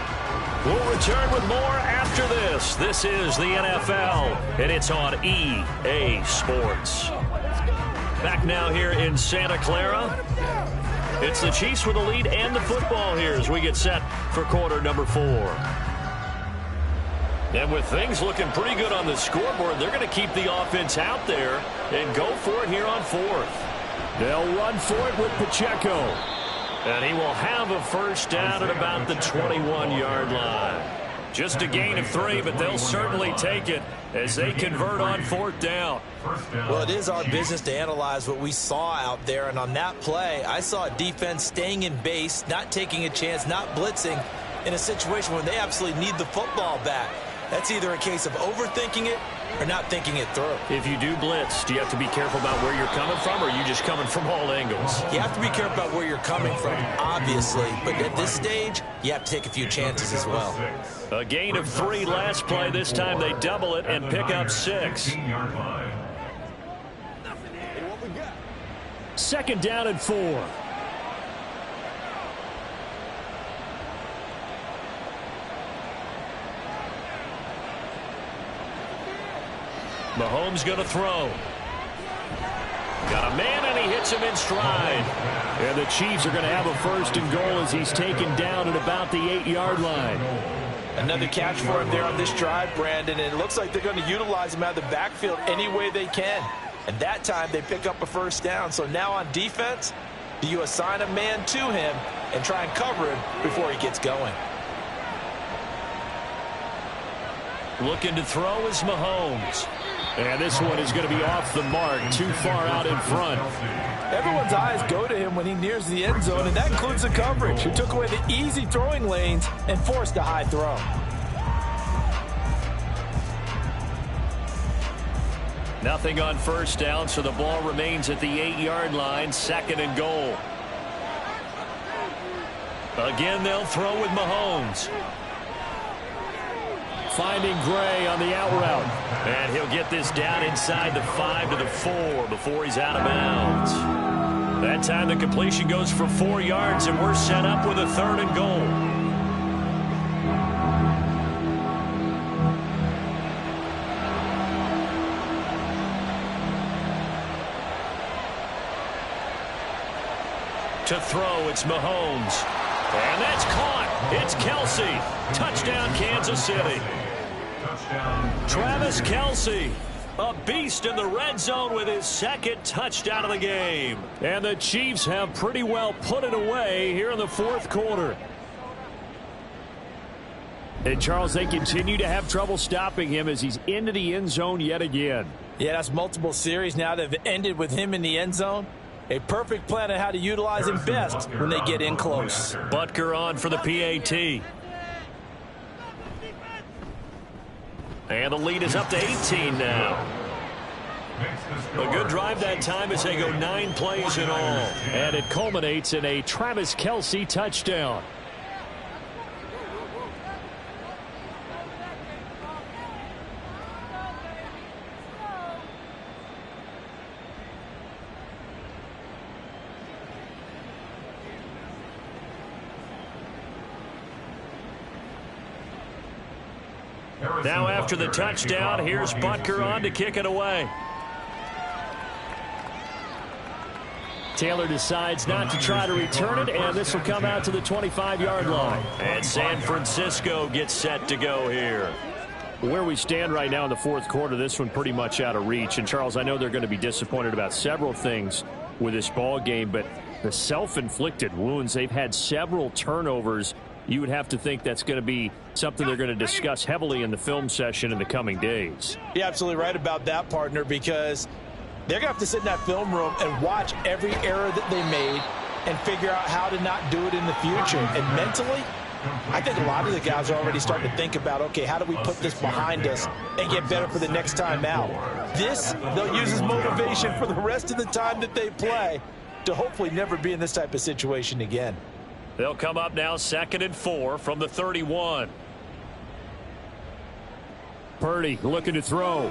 B: We'll return with more after this. This is the NFL, and it's on EA Sports. Back now here in Santa Clara. It's the Chiefs with the lead and the football here as we get set for quarter number 4. And with things looking pretty good on the scoreboard, they're going to keep the offense out there and go for it here on fourth.
D: They'll run for it with Pacheco.
B: And he will have a first down at about the 21-yard line. Just a gain of 3, but they'll certainly take it as they convert on fourth down.
F: Well, it is our business to analyze what we saw out there, and on that play, I saw a defense staying in base, not taking a chance, not blitzing in a situation where they absolutely need the football back. That's either a case of overthinking it or not thinking it through.
B: If you do blitz, do you have to be careful about where you're coming from, or are you just coming from all angles?
F: You have to be careful about where you're coming from, obviously, but at this stage, you have to take a few chances as well.
B: A gain of 3 last play. This time they double it and pick up 6.
D: Second down and 4.
B: Mahomes going to throw. Got a man, and he hits him in stride.
D: And the Chiefs are going to have a first and goal as he's taken down at about the 8-yard line.
C: Another catch for him there on this drive, Brandon, and it looks like they're going to utilize him out of the backfield any way they can. And that time they pick up a first down. So now on defense, do you assign a man to him and try and cover him before he gets going?
B: Looking to throw is Mahomes.
D: And this one is going to be off the mark, too far out in front.
C: Everyone's eyes go to him when he nears the end zone, and that includes the coverage, who took away the easy throwing lanes and forced a high throw.
B: Nothing on first down, so the ball remains at the 8-yard line, second and goal. Again, they'll throw with Mahomes.
D: Finding Gray on the out route.
B: And he'll get this down inside the 5 to the 4 before he's out of bounds. That time the completion goes for 4 yards, and we're set up with a third and goal. To throw, it's Mahomes. And that's caught. It's Kelsey. Touchdown, Kansas City. Travis Kelsey, a beast in the red zone with his second touchdown of the game.
D: And the Chiefs have pretty well put it away here in the fourth quarter. And, Charles, they continue to have trouble stopping him as he's into the end zone yet again.
C: Yeah, that's multiple series now that have ended with him in the end zone. A perfect plan on how to utilize him best when they get in close.
B: Butker on for the PAT. And the lead is up to 18 now. A good drive that time as they go 9 plays in all.
D: And it culminates in a Travis Kelsey touchdown.
B: Now after the touchdown, here's Butker on to kick it away.
D: Taylor decides not to try to return it, and this will come out to the 25-yard line.
B: And San Francisco gets set to go here.
D: Where we stand right now in the fourth quarter, this one pretty much out of reach. And, Charles, I know they're going to be disappointed about several things with this ball game, but the self-inflicted wounds, they've had several turnovers. You would have to think that's going to be something they're going to discuss heavily in the film session in the coming days.
C: You're absolutely right about that, partner, because they're going to have to sit in that film room and watch every error that they made and figure out how to not do it in the future. And mentally, I think a lot of the guys are already starting to think about, okay, how do we put this behind us and get better for the next time out? This, they'll use as motivation for the rest of the time that they play to hopefully never be in this type of situation again.
B: They'll come up now 2nd and 4 from the 31.
D: Purdy looking to throw.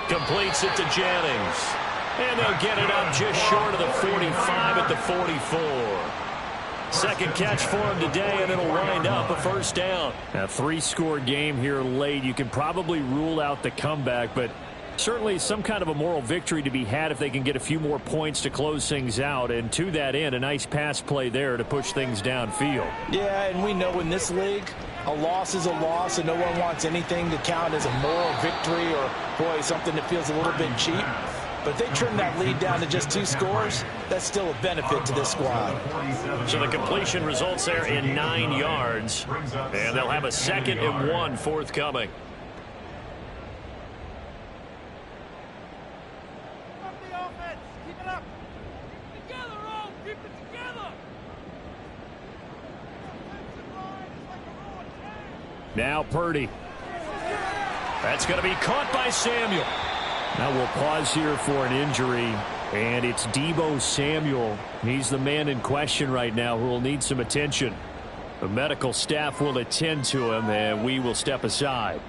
B: Completes it to Jennings. And they'll get it up just short of the 45 at the 44. Second catch for him today, and it'll wind up a first down.
D: A 3-score game here late. You can probably rule out the comeback, but certainly some kind of a moral victory to be had if they can get a few more points to close things out. And to that end, a nice pass play there to push things downfield.
C: Yeah, and we know in this league, A loss is a loss, and no one wants anything to count as a moral victory or, boy, something that feels a little bit cheap. But if they trim that lead down to just 2 scores, that's still a benefit to this squad.
B: So the completion results there in 9 yards, and they'll have a 2nd and 1 forthcoming.
D: Now Purdy.
B: That's going to be caught by Samuel.
D: Now we'll pause here for an injury, and it's Deebo Samuel. He's the man in question right now who will need some attention. The medical staff will attend to him, and we will step aside.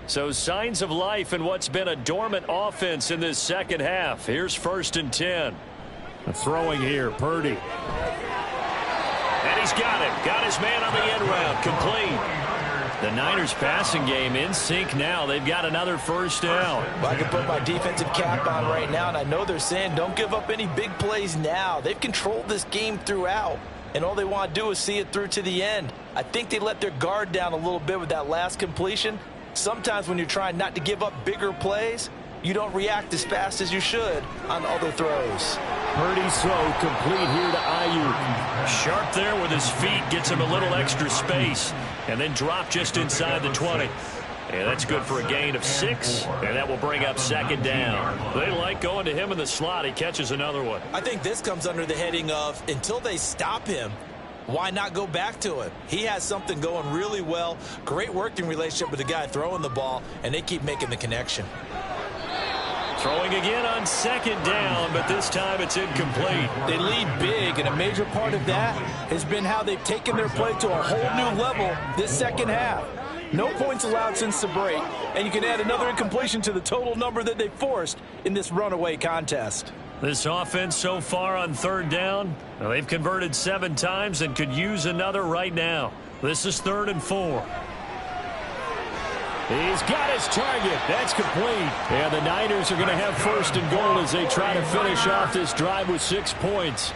B: So signs of life in what's been a dormant offense in this second half. Here's 1st and 10.
D: Throwing here, Purdy.
B: And he's got it. Got his man on the end round. Complete. The Niners passing game in sync now. They've got another 1st down.
C: Well, I can put my defensive cap on right now, and I know they're saying don't give up any big plays now. They've controlled this game throughout, and all they want to do is see it through to the end. I think they let their guard down a little bit with that last completion. Sometimes when you're trying not to give up bigger plays, you don't react as fast as you should on other throws.
D: Purdy's throw complete here to Ayuk.
B: Sharp there with his feet. Gets him a little extra space. And then drop just inside the 20. And that's good for a gain of 6. And that will bring up 2nd down. They like going to him in the slot. He catches another one.
F: I think this comes under the heading of until they stop him, why not go back to him? He has something going really well. Great working relationship with the guy throwing the ball, and they keep making the connection.
B: Throwing again on 2nd down, but this time it's incomplete.
C: They lead big, and a major part of that has been how they've taken their play to a whole new level this second half. No points allowed since the break, and you can add another incompletion to the total number that they forced in this runaway contest.
B: This offense so far on 3rd down, well, they've converted 7 times and could use another right now. This is 3rd and 4.
D: He's got his target. That's complete. And the Niners are going to have 1st and goal as they try to finish off this drive with 6 points.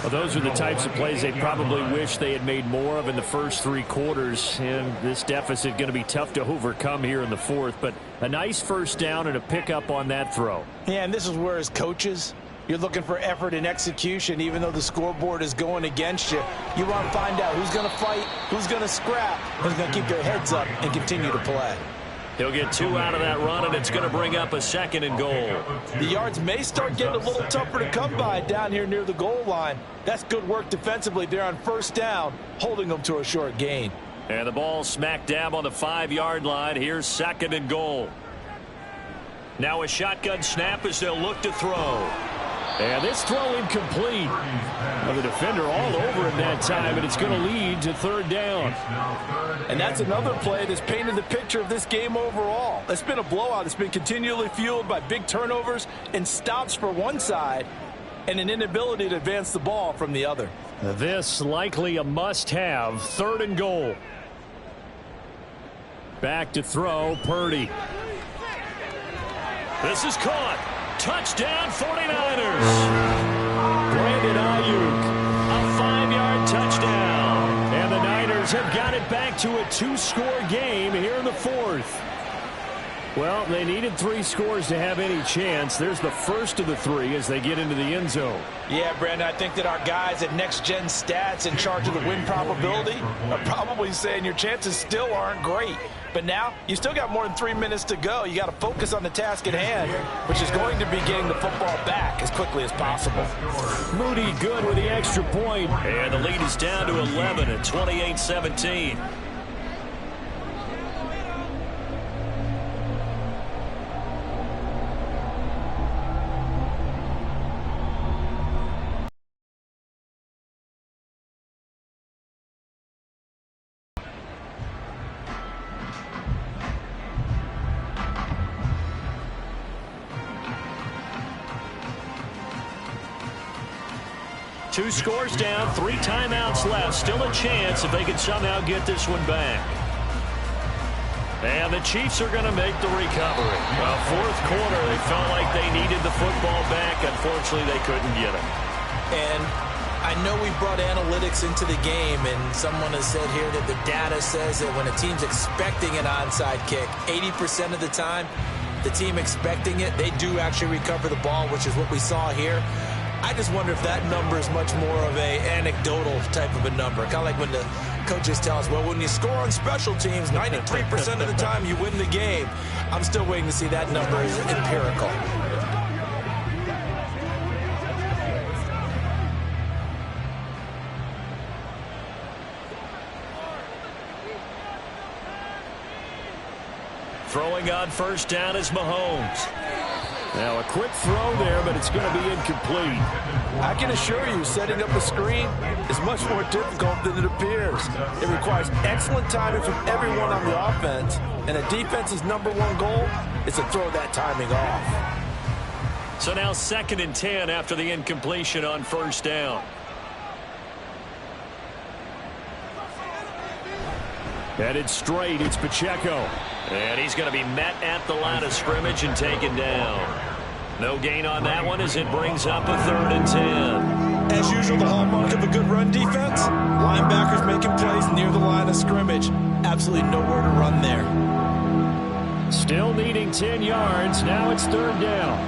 D: Well, those are the types of plays they probably wish they had made more of in the first 3 quarters. And this deficit going to be tough to overcome here in the 4th. But a nice 1st down and a pickup on that throw.
C: Yeah, and this is where as coaches, you're looking for effort and execution. Even though the scoreboard is going against you, you want to find out who's going to fight, who's going to scrap, who's going to keep their heads up and continue to play.
B: He'll get 2 out of that run, and it's going to bring up a 2nd and goal.
C: The yards may start getting a little tougher to come by down here near the goal line. That's good work defensively there on 1st down, holding them to a short gain.
B: And the ball smack dab on the 5-yard line. Here's 2nd and goal. Now a shotgun snap as they'll look to throw.
D: And this throw incomplete. Well, the defender all over him that time, and it's going to lead to 3rd down.
C: And that's another play that's painted the picture of this game overall. It's been a blowout. It's been continually fueled by big turnovers and stops for one side and an inability to advance the ball from the other.
D: This likely a must-have. 3rd and goal. Back to throw, Purdy.
B: This is caught. Touchdown 49ers.
D: Brandon Ayuk,
B: a 5-yard touchdown.
D: And the Niners have got it back to a 2-score game here in the 4th. Well, they needed 3 scores to have any chance. There's the first of the 3 as they get into the end zone.
C: Yeah, Brandon, I think that our guys at Next Gen Stats in charge of the win probability are probably saying your chances still aren't great. But now, you still got more than 3 minutes to go. You got to focus on the task at hand, which is going to be getting the football back as quickly as possible.
D: Moody good with the extra point.
B: And the lead is down to 11 at 28-17. 2 scores down, 3 timeouts left. Still a chance if they can somehow get this one back. And the Chiefs are going to make the recovery. Well, fourth quarter, they felt like they needed the football back. Unfortunately, they couldn't get it.
F: And I know we brought analytics into the game, and someone has said here that the data says that when a team's expecting an onside kick, 80% of the time, the team expecting it, they do actually recover the ball, which is what we saw here. I just wonder if that number is much more of a anecdotal type of a number. Kind of like when the coaches tell us, well, when you score on special teams, 93% of the time you win the game. I'm still waiting to see that number is empirical.
B: Throwing on first down is Mahomes.
D: Now a quick throw there, but it's going to be incomplete.
C: I can assure you, setting up a screen is much more difficult than it appears. It requires excellent timing from everyone on the offense, and a defense's #1 goal is to throw that timing off.
B: So now 2nd and 10 after the incompletion on first down.
D: Headed straight, it's Pacheco.
B: And he's going to be met at the line of scrimmage and taken down. No gain on that one as it brings up a 3rd and 10.
F: As usual, the hallmark of a good run defense, linebackers making plays near the line of scrimmage. Absolutely nowhere to run there.
D: Still needing 10 yards. Now it's 3rd down.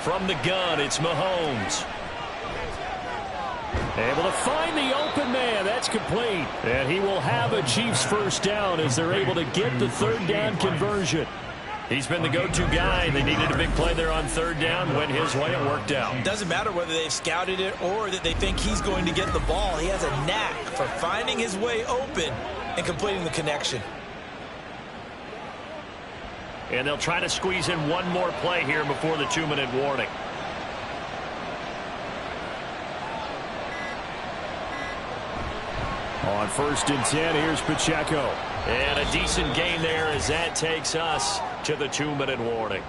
B: From the gun, it's Mahomes.
D: Able to find the open man. That's complete. And he will have a Chiefs first down as they're able to get the 3rd down conversion.
B: He's been the go-to guy. They needed a big play there on 3rd down. Went his way. It worked out.
F: It doesn't matter whether they've scouted it or that they think he's going to get the ball. He has a knack for finding his way open and completing the connection.
B: And they'll try to squeeze in one more play here before the 2-minute warning.
D: On 1st and 10, here's Pacheco.
B: And a decent gain there as that takes us to the 2-minute warning.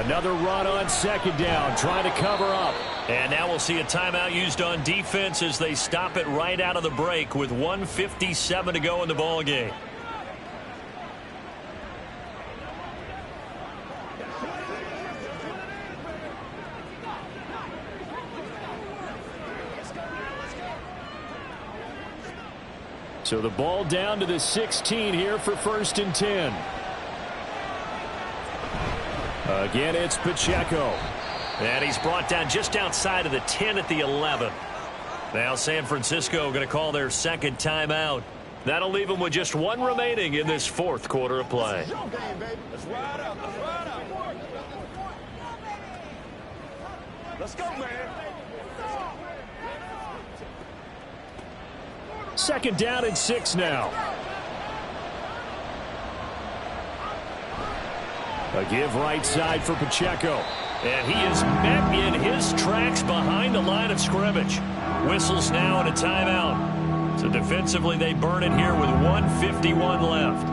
D: Another run on 2nd down, trying to cover up.
B: And now we'll see a timeout used on defense as they stop it right out of the break with 1:57 to go in the ball game.
D: So the ball down to the 16 here for 1st and 10. Again, it's Pacheco.
B: And he's brought down just outside of the 10 at the 11. Now San Francisco going to call their 2nd timeout. That'll leave them with just 1 remaining in this 4th quarter of play.
A: Let's go, man.
D: 2nd down and 6 now. A give right side for Pacheco.
B: And he is met in his tracks behind the line of scrimmage. Whistles now and a timeout. So defensively they burn it here with 1:51 left.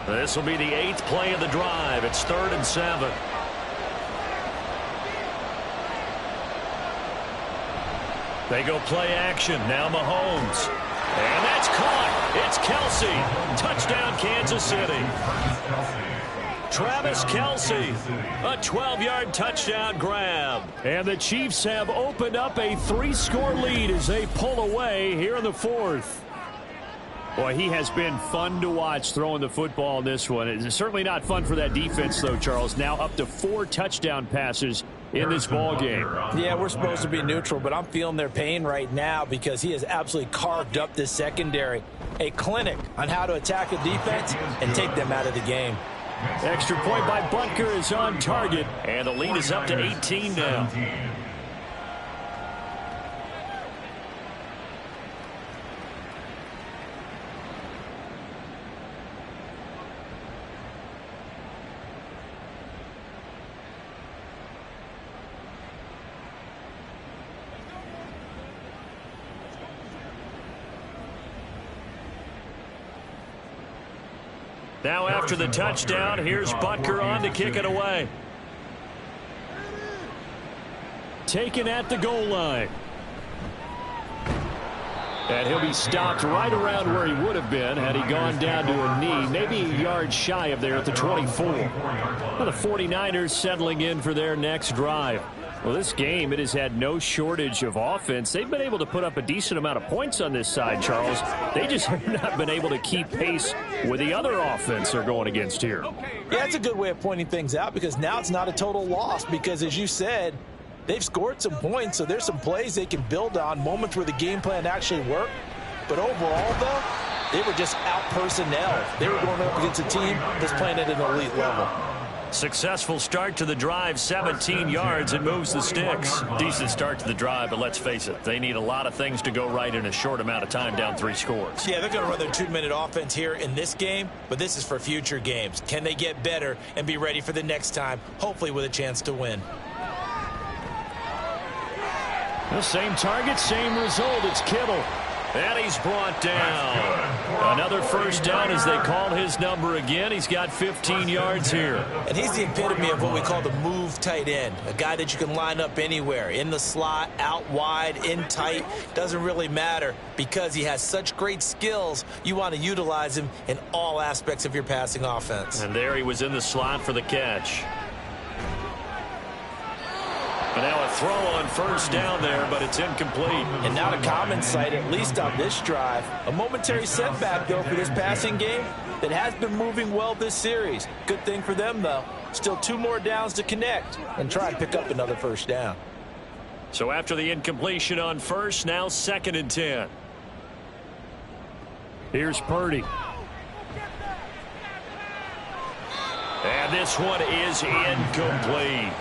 B: This will be the 8th play of the drive. It's 3rd and 7. They go play action. Now Mahomes. And that's caught. It's Kelce. Touchdown, Kansas City. Travis Kelce. A 12-yard touchdown grab.
D: And the Chiefs have opened up a 3-score lead as they pull away here in the 4th. Boy, he has been fun to watch throwing the football in this one. It's certainly not fun for that defense, though, Charles. Now up to 4 touchdown passes in this ball game.
C: Yeah, we're supposed to be neutral, but I'm feeling their pain right now because he has absolutely carved up this secondary. A clinic on how to attack a defense and take them out of the game.
B: Extra point by Butker is on target. And the lead is up to 18 now. Now after the touchdown, here's Butker on to kick it away. Taken at the goal line. And he'll be stopped right around where he would have been had he gone down to a knee, maybe a yard shy of there at the 24. Well, the 49ers settling in for their next drive. Well, this game, it has had no shortage of offense. They've been able to put up a decent amount of points on this side, Charles. They just have not been able to keep pace with the other offense they're going against here.
C: Yeah, that's a good way of pointing things out because now it's not a total loss because, as you said, they've scored some points, so there's some plays they can build on, moments where the game plan actually worked. But overall, though, they were just out-personnel. They were going up against a team that's playing at an elite level.
B: Successful start to the drive, 17 yards, and moves the sticks. Decent start to the drive, but let's face it, they need a lot of things to go right in a short amount of time, down 3 scores.
F: Yeah, they're going to run their 2-minute offense here in this game, but this is for future games. Can they get better and be ready for the next time, hopefully with a chance to win?
B: The same target, same result. It's Kittle. And he's brought down. Another first down as they call his number again. He's got 15 yards here.
F: And he's the epitome of what we call the move tight end. A guy that you can line up anywhere. In the slot, out wide, in tight. Doesn't really matter because he has such great skills. You want to utilize him in all aspects of your passing offense.
B: And there he was in the slot for the catch. And now a throw on first down there, but it's incomplete.
C: And not a common sight, at least on this drive. A momentary setback, though, for this passing game that has been moving well this series. Good thing for them, though. Still 2 more downs to connect and try and pick up another first down.
B: So after the incompletion on first, now 2nd and 10. Here's Purdy. And this one is incomplete.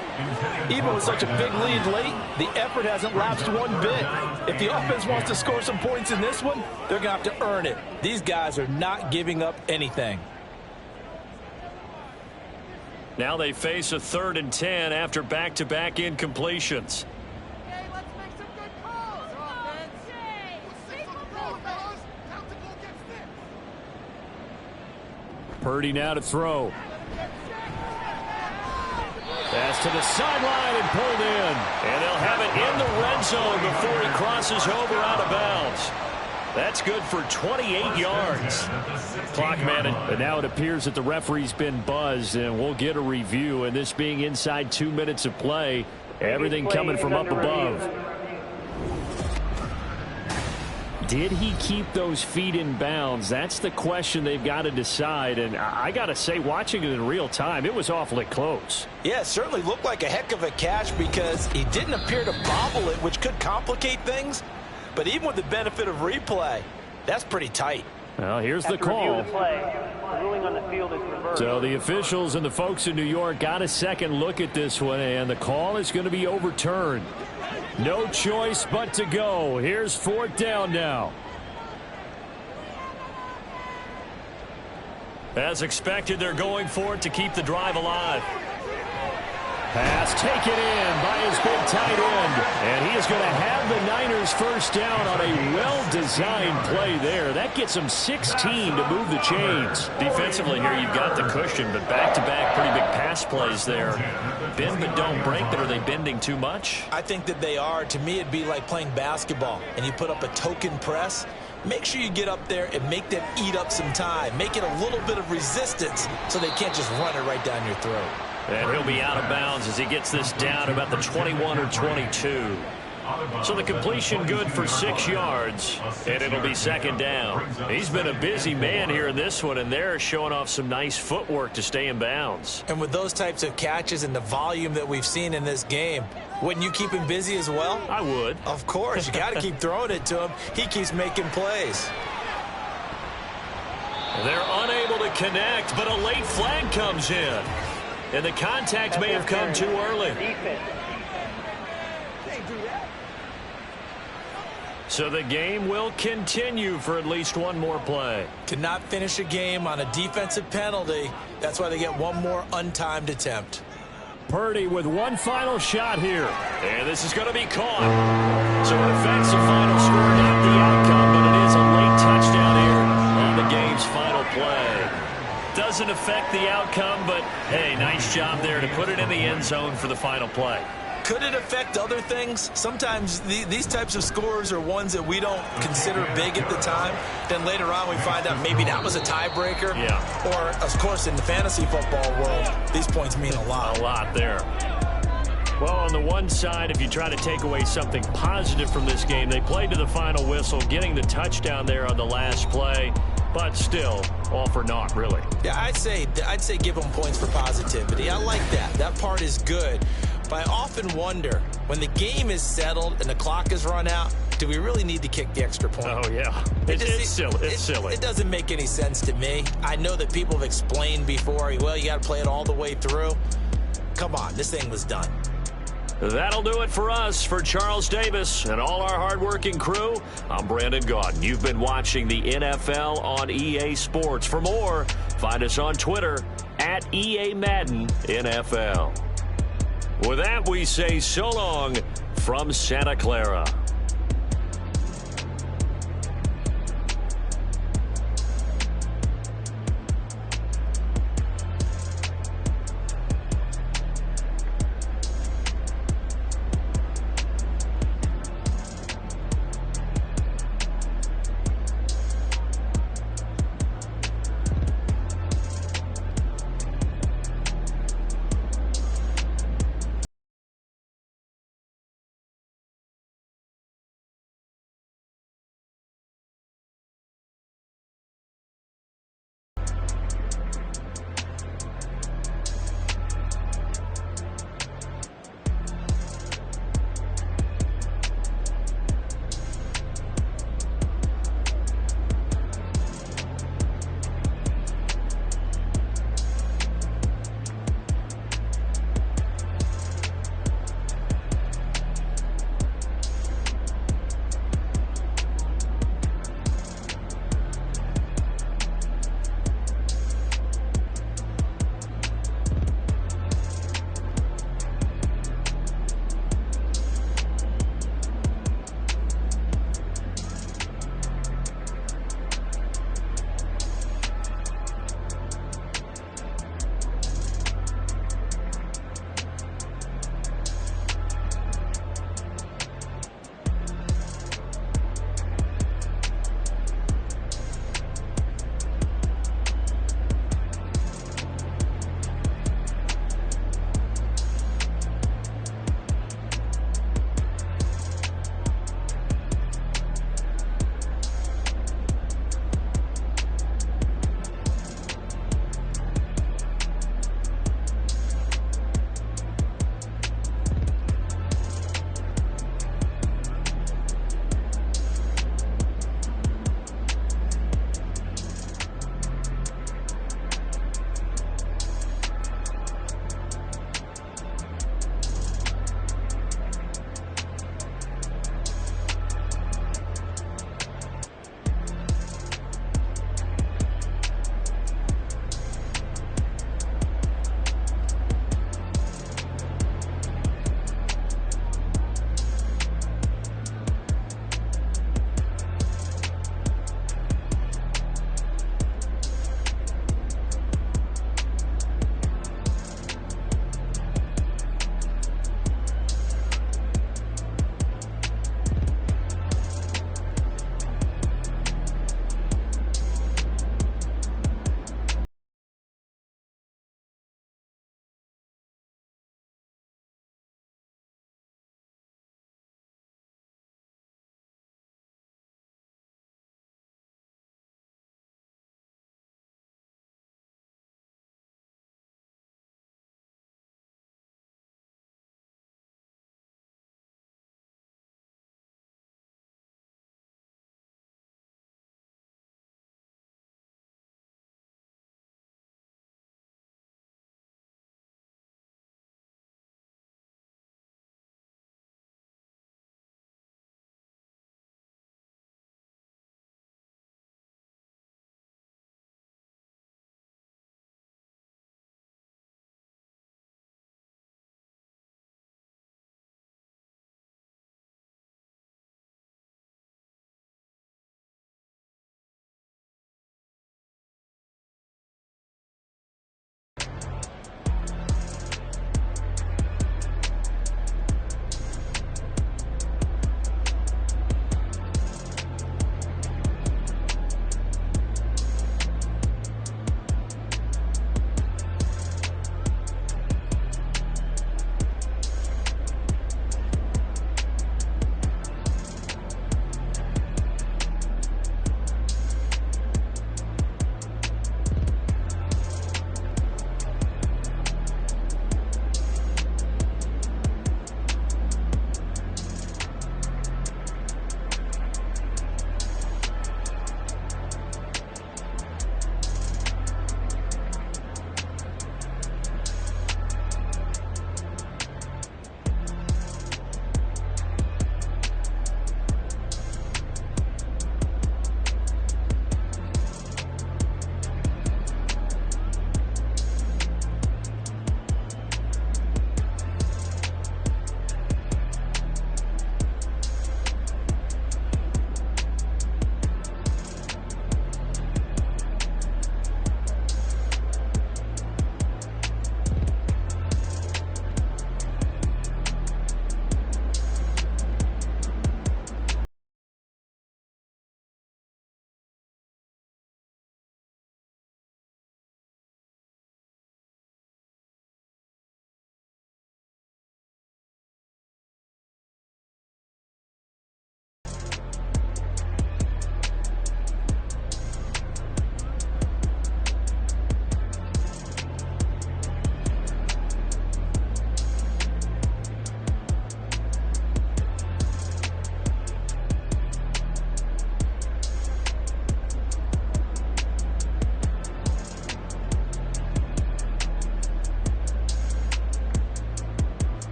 C: Even with such a big lead late, the effort hasn't lapsed one bit. If the offense wants to score some points in this one, they're going to have to earn it. These guys are not giving up anything.
B: Now they face a 3rd and 10 after back-to-back incompletions. Purdy now to throw. Pass to the sideline and pulled in. And they'll have it in the red zone before he crosses over out of bounds. That's good for 28 yards. Clock managed. But now it appears that the referee's been buzzed, and we'll get a review. And this being inside 2 minutes of play, everything coming from up above. Did he keep those feet in bounds? That's the question they've got to decide. And I got to say, watching it in real time, it was awfully close.
C: Yeah, it certainly looked like a heck of a catch because he didn't appear to bobble it, which could complicate things. But even with the benefit of replay, that's pretty tight.
B: Well, here's the call. So the officials and the folks in New York got a second look at this one, and the call is going to be overturned. No choice but to go. Here's 4th down now. As expected, they're going for it to keep the drive alive. Pass taken in by his big tight end. And he is going to have the Niners first down on a well-designed play there. That gets them 16 to move the chains. Defensively here, you've got the cushion, but back-to-back pretty big pass plays there. Bend but don't break, but are they bending too much?
F: I think that they are. To me, it'd be like playing basketball, and you put up a token press. Make sure you get up there and make them eat up some time. Make it a little bit of resistance so they can't just run it right down your throat.
B: And he'll be out of bounds as he gets this down about the 21 or 22. So the completion good for 6 yards, and it'll be 2nd down. He's been a busy man here in this one, and they're showing off some nice footwork to stay in bounds.
F: And with those types of catches and the volume that we've seen in this game, wouldn't you keep him busy as well?
B: I would.
F: Of course. You got to keep throwing it to him. He keeps making plays.
B: They're unable to connect, but a late flag comes in. And the contact may have come too early. So the game will continue for at least one more play.
F: Cannot finish a game on a defensive penalty. That's why they get one more untimed attempt.
D: Purdy with one final shot here.
B: And this is going to be caught. So it affects the final score, not the outcome, but it is a late touchdown here on the game's final play. Doesn't affect the outcome, but, hey, nice job there to put it in the end zone for the final play.
F: Could it affect other things? Sometimes these types of scores are ones that we don't consider big at the time. Then later on we find out maybe that was a tiebreaker.
B: Yeah.
F: Or, of course, in the fantasy football world, these points mean a lot.
B: A lot there. Well, on the one side, if you try to take away something positive from this game, they played to the final whistle, getting the touchdown there on the last play. But still, all for naught, really.
F: Yeah, I'd say give them points for positivity. I like that. That part is good. But I often wonder, when the game is settled and the clock is run out, do we really need to kick the extra point?
B: Oh, yeah. It's silly.
F: It doesn't make any sense to me. I know that people have explained before, well, you got to play it all the way through. Come on, this thing was done.
B: That'll do it for us. For Charles Davis and all our hardworking crew, I'm Brandon Gaudin. You've been watching the NFL on EA Sports. For more, find us on Twitter at EA Madden NFL. With that, we say so long from Santa Clara.